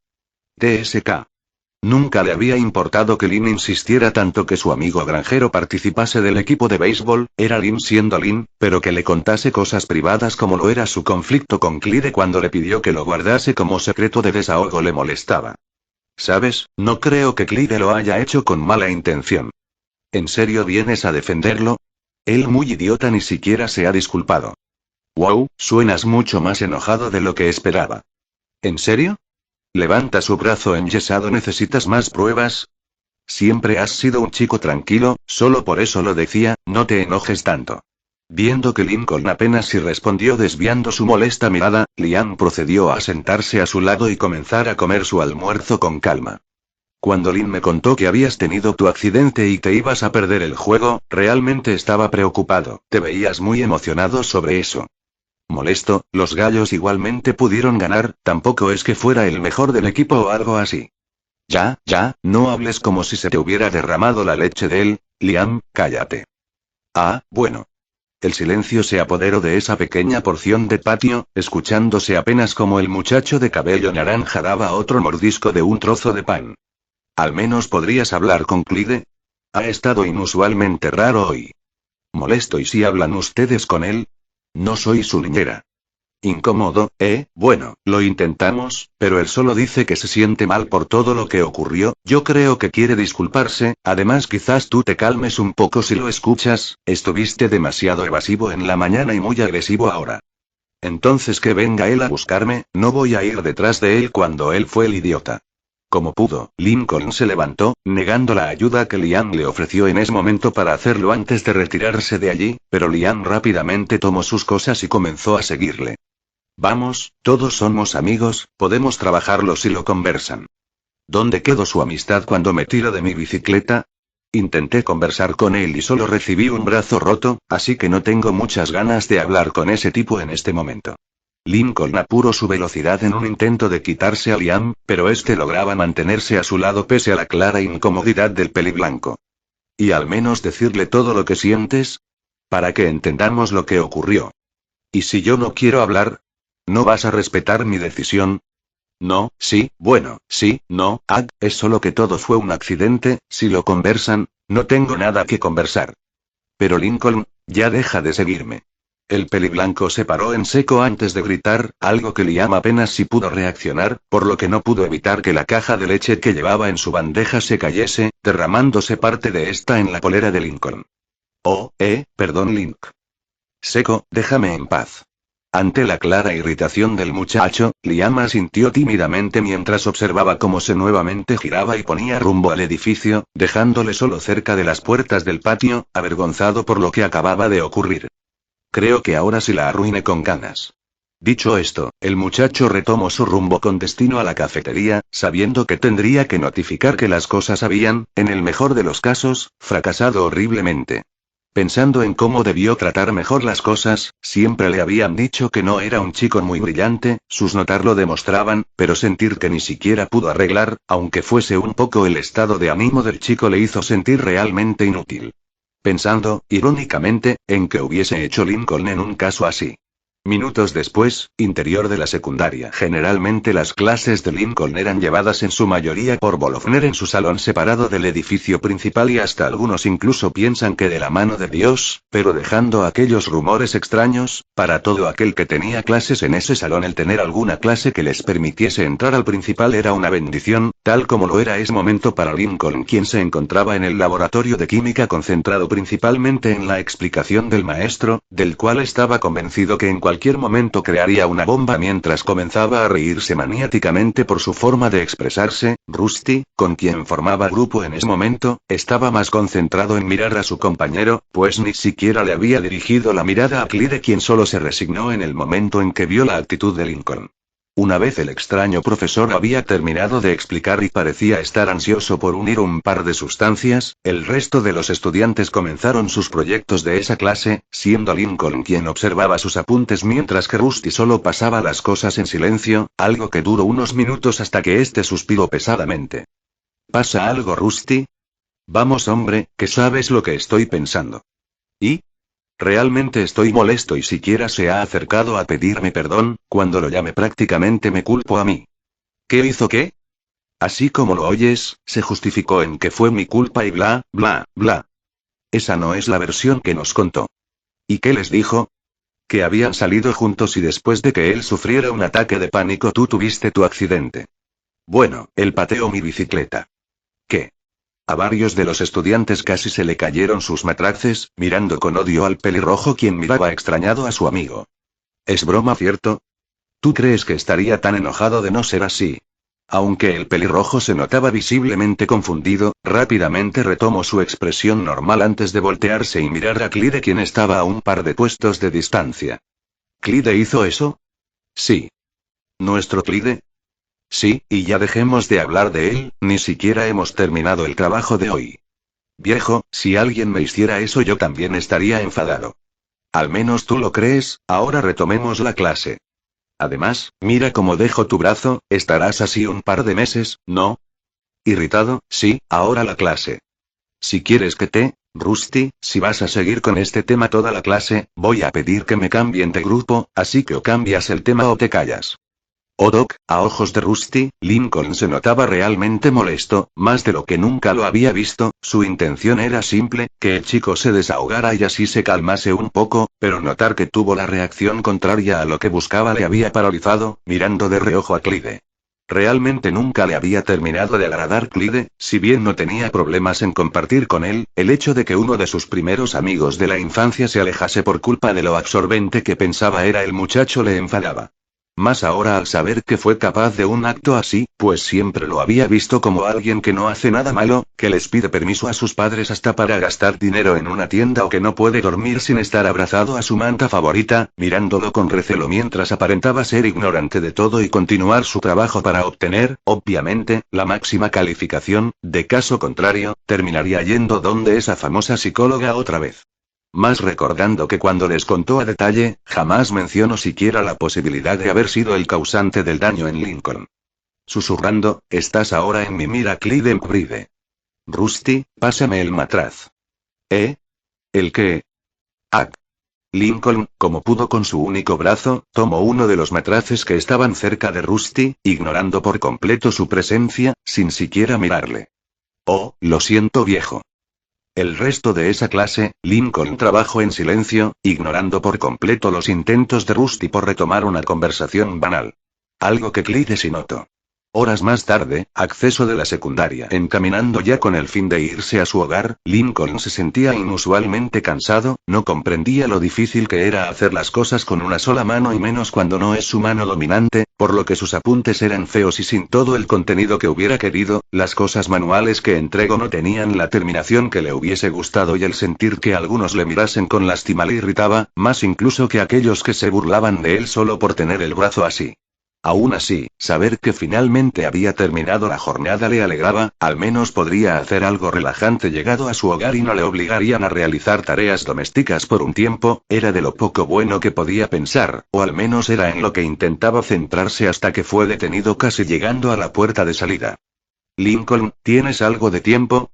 TSK. Nunca le había importado que Lin insistiera tanto que su amigo granjero participase del equipo de béisbol, era Lin siendo Lin, pero que le contase cosas privadas como lo era su conflicto con Clyde cuando le pidió que lo guardase como secreto de desahogo le molestaba. ¿Sabes? No creo que Clyde lo haya hecho con mala intención. ¿En serio vienes a defenderlo? Él muy idiota ni siquiera se ha disculpado. Wow, suenas mucho más enojado de lo que esperaba. ¿En serio? Levanta su brazo enyesado. ¿Necesitas más pruebas? Siempre has sido un chico tranquilo, solo por eso lo decía, no te enojes tanto. Viendo que Lincoln apenas si respondió desviando su molesta mirada, Liam procedió a sentarse a su lado y comenzar a comer su almuerzo con calma. Cuando Lin me contó que habías tenido tu accidente y te ibas a perder el juego, realmente estaba preocupado, te veías muy emocionado sobre eso. Molesto, los gallos igualmente pudieron ganar, tampoco es que fuera el mejor del equipo o algo así. Ya, no hables como si se te hubiera derramado la leche de él, Liam, cállate. Ah, bueno. El silencio se apoderó de esa pequeña porción de patio, escuchándose apenas como el muchacho de cabello naranja daba otro mordisco de un trozo de pan. ¿Al menos podrías hablar con Clyde? Ha estado inusualmente raro hoy. Molesto. ¿Y si hablan ustedes con él? No soy su niñera. Incómodo, bueno, lo intentamos, pero él solo dice que se siente mal por todo lo que ocurrió, yo creo que quiere disculparse, además quizás tú te calmes un poco si lo escuchas, estuviste demasiado evasivo en la mañana y muy agresivo ahora. Entonces que venga él a buscarme, no voy a ir detrás de él cuando él fue el idiota. Como pudo, Lincoln se levantó, negando la ayuda que Liam le ofreció en ese momento para hacerlo antes de retirarse de allí, pero Liam rápidamente tomó sus cosas y comenzó a seguirle. Vamos, todos somos amigos, podemos trabajarlo si lo conversan. ¿Dónde quedó su amistad cuando me tiro de mi bicicleta? Intenté conversar con él y solo recibí un brazo roto, así que no tengo muchas ganas de hablar con ese tipo en este momento. Lincoln apuró su velocidad en un intento de quitarse a Liam, pero este lograba mantenerse a su lado pese a la clara incomodidad del peliblanco. ¿Y al menos decirle todo lo que sientes? Para que entendamos lo que ocurrió. ¿Y si yo no quiero hablar? ¿No vas a respetar mi decisión? No, sí, bueno, sí, no, es solo que todo fue un accidente, si lo conversan, no tengo nada que conversar. Pero Lincoln, ya deja de seguirme. El peliblanco se paró en seco antes de gritar, algo que Liam apenas si pudo reaccionar, por lo que no pudo evitar que la caja de leche que llevaba en su bandeja se cayese, derramándose parte de esta en la polera de Lincoln. Oh, perdón Link. Seco, déjame en paz. Ante la clara irritación del muchacho, Liam asintió tímidamente mientras observaba cómo se nuevamente giraba y ponía rumbo al edificio, dejándole solo cerca de las puertas del patio, avergonzado por lo que acababa de ocurrir. Creo que ahora sí la arruiné con ganas. Dicho esto, el muchacho retomó su rumbo con destino a la cafetería, sabiendo que tendría que notificar que las cosas habían, en el mejor de los casos, fracasado horriblemente. Pensando en cómo debió tratar mejor las cosas, siempre le habían dicho que no era un chico muy brillante, sus notas lo demostraban, pero sentir que ni siquiera pudo arreglar, aunque fuese un poco el estado de ánimo del chico le hizo sentir realmente inútil. Pensando, irónicamente, en qué hubiese hecho Lincoln en un caso así. Minutos después, interior de la secundaria. Generalmente las clases de Lincoln eran llevadas en su mayoría por Bolofner en su salón separado del edificio principal y hasta algunos incluso piensan que de la mano de Dios, pero dejando aquellos rumores extraños, para todo aquel que tenía clases en ese salón el tener alguna clase que les permitiese entrar al principal era una bendición, tal como lo era ese momento para Lincoln, quien se encontraba en el laboratorio de química concentrado principalmente en la explicación del maestro, del cual estaba convencido que en cualquier momento crearía una bomba mientras comenzaba a reírse maniáticamente por su forma de expresarse. Rusty, con quien formaba grupo en ese momento, estaba más concentrado en mirar a su compañero, pues ni siquiera le había dirigido la mirada a Clyde, quien solo se resignó en el momento en que vio la actitud de Lincoln. Una vez el extraño profesor había terminado de explicar y parecía estar ansioso por unir un par de sustancias, el resto de los estudiantes comenzaron sus proyectos de esa clase, siendo Lincoln quien observaba sus apuntes mientras que Rusty solo pasaba las cosas en silencio, algo que duró unos minutos hasta que este suspiró pesadamente. ¿Pasa algo, Rusty? Vamos, hombre, que sabes lo que estoy pensando. ¿Y? Realmente estoy molesto y siquiera se ha acercado a pedirme perdón, cuando lo llame prácticamente me culpo a mí. ¿Qué hizo qué? Así como lo oyes, se justificó en que fue mi culpa y bla, bla, bla. Esa no es la versión que nos contó. ¿Y qué les dijo? Que habían salido juntos y después de que él sufriera un ataque de pánico tú tuviste tu accidente. Bueno, él pateó mi bicicleta. ¿Qué? A varios de los estudiantes casi se le cayeron sus matraces, mirando con odio al pelirrojo quien miraba extrañado a su amigo. ¿Es broma, cierto? ¿Tú crees que estaría tan enojado de no ser así? Aunque el pelirrojo se notaba visiblemente confundido, rápidamente retomó su expresión normal antes de voltearse y mirar a Clyde, quien estaba a un par de puestos de distancia. ¿Clyde hizo eso? Sí. ¿Nuestro Clyde? Sí, y ya dejemos de hablar de él, ni siquiera hemos terminado el trabajo de hoy. Viejo, si alguien me hiciera eso yo también estaría enfadado. Al menos tú lo crees, ahora retomemos la clase. Además, mira cómo dejo tu brazo, estarás así un par de meses, ¿no? Irritado, sí, ahora la clase. Si quieres que Rusty, si vas a seguir con este tema toda la clase, voy a pedir que me cambien de grupo, así que o cambias el tema o te callas. Oh Doc, a ojos de Rusty, Lincoln se notaba realmente molesto, más de lo que nunca lo había visto. Su intención era simple, que el chico se desahogara y así se calmase un poco, pero notar que tuvo la reacción contraria a lo que buscaba le había paralizado, mirando de reojo a Clyde. Realmente nunca le había terminado de agradar Clyde, si bien no tenía problemas en compartir con él, el hecho de que uno de sus primeros amigos de la infancia se alejase por culpa de lo absorbente que pensaba era el muchacho le enfadaba. Más ahora al saber que fue capaz de un acto así, pues siempre lo había visto como alguien que no hace nada malo, que les pide permiso a sus padres hasta para gastar dinero en una tienda o que no puede dormir sin estar abrazado a su manta favorita, mirándolo con recelo mientras aparentaba ser ignorante de todo y continuar su trabajo para obtener, obviamente, la máxima calificación. De caso contrario, terminaría yendo donde esa famosa psicóloga otra vez. Más recordando que cuando les contó a detalle, jamás mencionó siquiera la posibilidad de haber sido el causante del daño en Lincoln. Susurrando, estás ahora en mi mira, Clyde Bride. Rusty, pásame el matraz. ¿Eh? ¿El qué? Ah. Lincoln, como pudo con su único brazo, tomó uno de los matraces que estaban cerca de Rusty, ignorando por completo su presencia, sin siquiera mirarle. Oh, lo siento, viejo. El resto de esa clase, Lincoln trabajó en silencio, ignorando por completo los intentos de Rusty por retomar una conversación banal. Algo que Clyde sí notó. Horas más tarde, acceso de la secundaria. Encaminando ya con el fin de irse a su hogar, Lincoln se sentía inusualmente cansado, no comprendía lo difícil que era hacer las cosas con una sola mano y menos cuando no es su mano dominante, por lo que sus apuntes eran feos y sin todo el contenido que hubiera querido, las cosas manuales que entregó no tenían la terminación que le hubiese gustado y el sentir que algunos le mirasen con lástima le irritaba, más incluso que aquellos que se burlaban de él solo por tener el brazo así. Aún así, saber que finalmente había terminado la jornada le alegraba, al menos podría hacer algo relajante llegado a su hogar y no le obligarían a realizar tareas domésticas por un tiempo, era de lo poco bueno que podía pensar, o al menos era en lo que intentaba centrarse hasta que fue detenido casi llegando a la puerta de salida. Lincoln, ¿tienes algo de tiempo?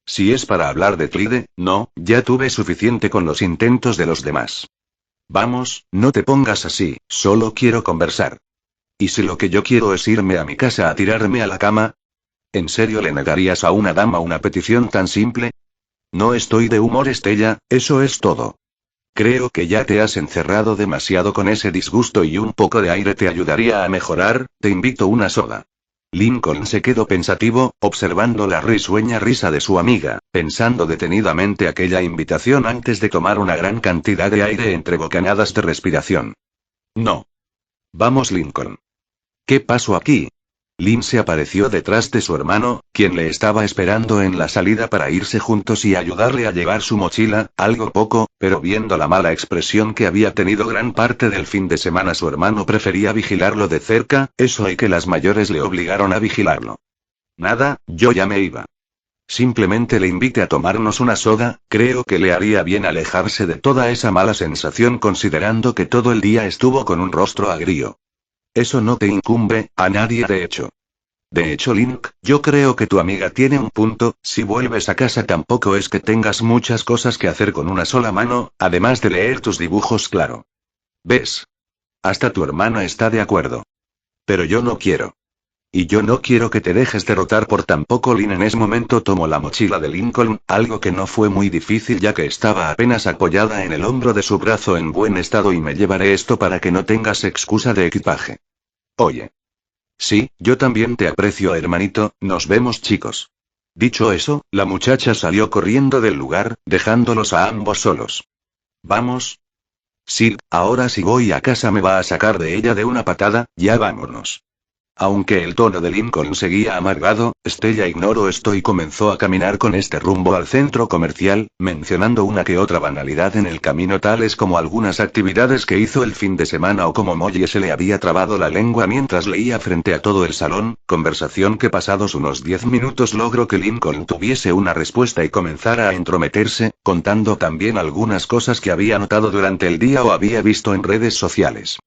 Si es para hablar de Clyde, no, ya tuve suficiente con los intentos de los demás. Vamos, no te pongas así, solo quiero conversar. ¿Y si lo que yo quiero es irme a mi casa a tirarme a la cama? ¿En serio le negarías a una dama una petición tan simple? No estoy de humor, Estella, eso es todo. Creo que ya te has encerrado demasiado con ese disgusto y un poco de aire te ayudaría a mejorar, te invito una soda. Lincoln se quedó pensativo, observando la risueña risa de su amiga, pensando detenidamente aquella invitación antes de tomar una gran cantidad de aire entre bocanadas de respiración. No. Vamos, Lincoln. ¿Qué pasó aquí? Lin se apareció detrás de su hermano, quien le estaba esperando en la salida para irse juntos y ayudarle a llevar su mochila, algo poco, pero viendo la mala expresión que había tenido gran parte del fin de semana su hermano prefería vigilarlo de cerca, eso y que las mayores le obligaron a vigilarlo. Nada, yo ya me iba. Simplemente le invité a tomarnos una soda, creo que le haría bien alejarse de toda esa mala sensación considerando que todo el día estuvo con un rostro agrio. Eso no te incumbe, a nadie de hecho. De hecho, Link, yo creo que tu amiga tiene un punto, si vuelves a casa tampoco es que tengas muchas cosas que hacer con una sola mano, además de leer tus dibujos, claro. ¿Ves? Hasta tu hermano está de acuerdo. Pero yo no quiero. Y yo no quiero que te dejes derrotar por tan poco. Lin en ese momento tomó la mochila de Lincoln, algo que no fue muy difícil ya que estaba apenas apoyada en el hombro de su brazo en buen estado y me llevaré esto para que no tengas excusa de equipaje. Oye. Sí, yo también te aprecio, hermanito, nos vemos, chicos. Dicho eso, la muchacha salió corriendo del lugar, dejándolos a ambos solos. ¿Vamos? Sí, ahora si voy a casa me va a sacar de ella de una patada, ya vámonos. Aunque el tono de Lincoln seguía amargado, Stella ignoró esto y comenzó a caminar con este rumbo al centro comercial, mencionando una que otra banalidad en el camino, tales como algunas actividades que hizo el fin de semana o como Molly se le había trabado la lengua mientras leía frente a todo el salón, conversación que pasados unos 10 minutos logró que Lincoln tuviese una respuesta y comenzara a entrometerse, contando también algunas cosas que había notado durante el día o había visto en redes sociales.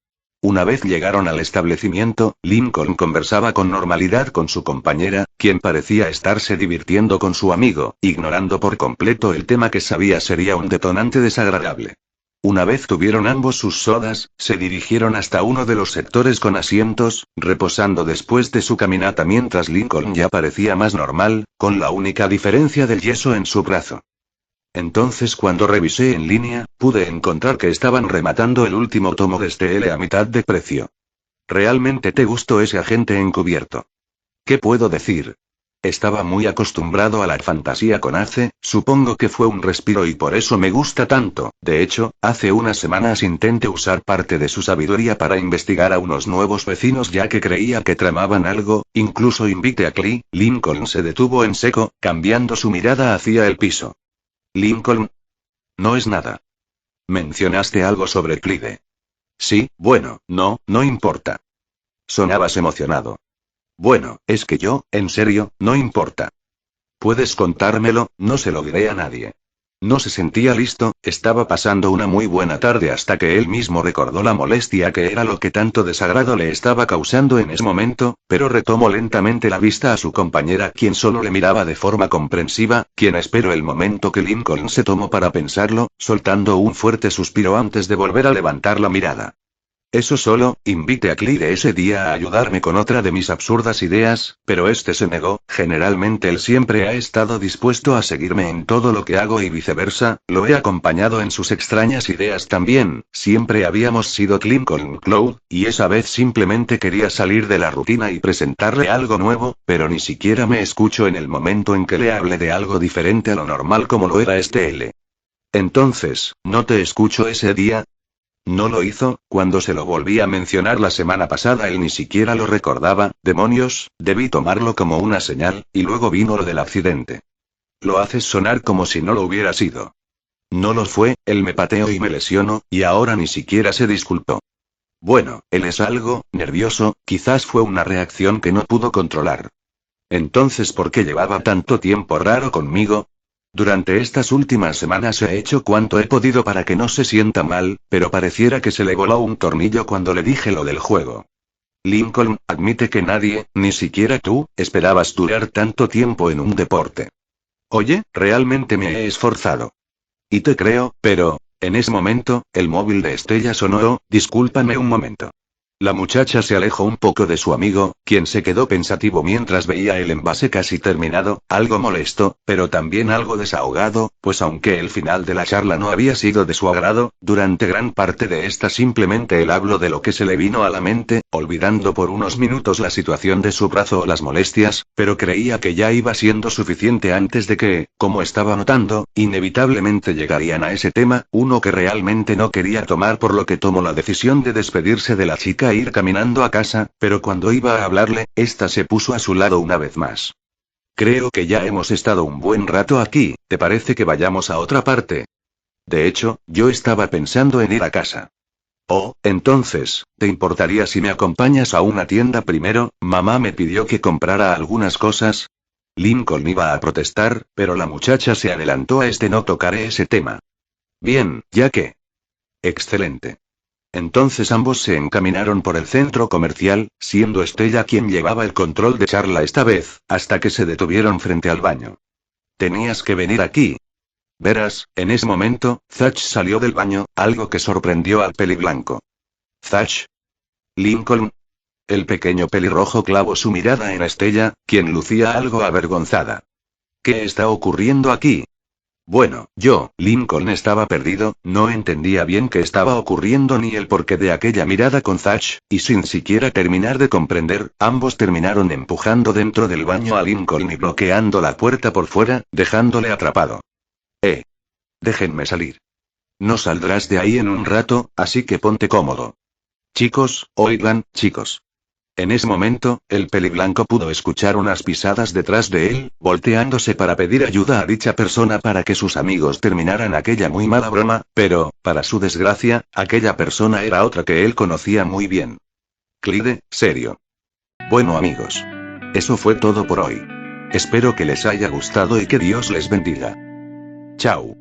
Una vez llegaron al establecimiento, Lincoln conversaba con normalidad con su compañera, quien parecía estarse divirtiendo con su amigo, ignorando por completo el tema que sabía sería un detonante desagradable. Una vez tuvieron ambos sus sodas, se dirigieron hasta uno de los sectores con asientos, reposando después de su caminata mientras Lincoln ya parecía más normal, con la única diferencia del yeso en su brazo. Entonces cuando revisé en línea, pude encontrar que estaban rematando el último tomo de STL a mitad de precio. ¿Realmente te gustó ese agente encubierto? ¿Qué puedo decir? Estaba muy acostumbrado a la fantasía con Ace, supongo que fue un respiro y por eso me gusta tanto. De hecho, hace unas semanas intenté usar parte de su sabiduría para investigar a unos nuevos vecinos ya que creía que tramaban algo, incluso invité a Clee. Lincoln se detuvo en seco, cambiando su mirada hacia el piso. Lincoln. No es nada. ¿Mencionaste algo sobre Clyde? Sí, bueno, no importa. Sonabas emocionado. Bueno, es que yo, en serio, no importa. Puedes contármelo, no se lo diré a nadie. No se sentía listo, estaba pasando una muy buena tarde hasta que él mismo recordó la molestia que era lo que tanto desagrado le estaba causando en ese momento, pero retomó lentamente la vista a su compañera quien solo le miraba de forma comprensiva, quien esperó el momento que Lincoln se tomó para pensarlo, soltando un fuerte suspiro antes de volver a levantar la mirada. Eso solo, invité a Clyde ese día a ayudarme con otra de mis absurdas ideas, pero este se negó. Generalmente él siempre ha estado dispuesto a seguirme en todo lo que hago y viceversa, lo he acompañado en sus extrañas ideas también, siempre habíamos sido Lincoln Cloud, y esa vez simplemente quería salir de la rutina y presentarle algo nuevo, pero ni siquiera me escucho en el momento en que le hable de algo diferente a lo normal como lo era STL. Entonces, ¿no te escucho ese día? No lo hizo, cuando se lo volví a mencionar la semana pasada él ni siquiera lo recordaba, demonios, debí tomarlo como una señal, y luego vino lo del accidente. Lo haces sonar como si no lo hubiera sido. No lo fue, él me pateó y me lesionó, y ahora ni siquiera se disculpó. Bueno, él es algo nervioso, quizás fue una reacción que no pudo controlar. Entonces, ¿por qué llevaba tanto tiempo raro conmigo? Durante estas últimas semanas he hecho cuanto he podido para que no se sienta mal, pero pareciera que se le voló un tornillo cuando le dije lo del juego. Lincoln, admite que nadie, ni siquiera tú, esperabas durar tanto tiempo en un deporte. Oye, realmente me he esforzado. Y te creo, pero... En ese momento, el móvil de Estella sonó. Discúlpame un momento. La muchacha se alejó un poco de su amigo, quien se quedó pensativo mientras veía el envase casi terminado, algo molesto, pero también algo desahogado, pues aunque el final de la charla no había sido de su agrado, durante gran parte de esta simplemente él habló de lo que se le vino a la mente, olvidando por unos minutos la situación de su brazo o las molestias, pero creía que ya iba siendo suficiente antes de que, como estaba notando, inevitablemente llegarían a ese tema, uno que realmente no quería tomar, por lo que tomó la decisión de despedirse de la chica ir caminando a casa, pero cuando iba a hablarle, ésta se puso a su lado una vez más. Creo que ya hemos estado un buen rato aquí, ¿te parece que vayamos a otra parte? De hecho, yo estaba pensando en ir a casa. Oh, entonces, ¿te importaría si me acompañas a una tienda primero? Mamá me pidió que comprara algunas cosas. Lincoln iba a protestar, pero la muchacha se adelantó a no tocaré ese tema. Bien, ya que. Excelente. Entonces ambos se encaminaron por el centro comercial, siendo Estella quien llevaba el control de charla esta vez, hasta que se detuvieron frente al baño. Tenías que venir aquí. Verás, en ese momento, Zach salió del baño, algo que sorprendió al peliblanco. ¿Zach? Lincoln. El pequeño pelirrojo clavó su mirada en Estella, quien lucía algo avergonzada. ¿Qué está ocurriendo aquí? Bueno, Lincoln estaba perdido, no entendía bien qué estaba ocurriendo ni el porqué de aquella mirada con Zach, y sin siquiera terminar de comprender, ambos terminaron empujando dentro del baño a Lincoln y bloqueando la puerta por fuera, dejándole atrapado. Déjenme salir. No saldrás de ahí en un rato, así que ponte cómodo. Chicos, oigan, chicos. En ese momento, el peliblanco pudo escuchar unas pisadas detrás de él, volteándose para pedir ayuda a dicha persona para que sus amigos terminaran aquella muy mala broma, pero, para su desgracia, aquella persona era otra que él conocía muy bien. Clyde, serio. Bueno amigos. Eso fue todo por hoy. Espero que les haya gustado y que Dios les bendiga. Chao.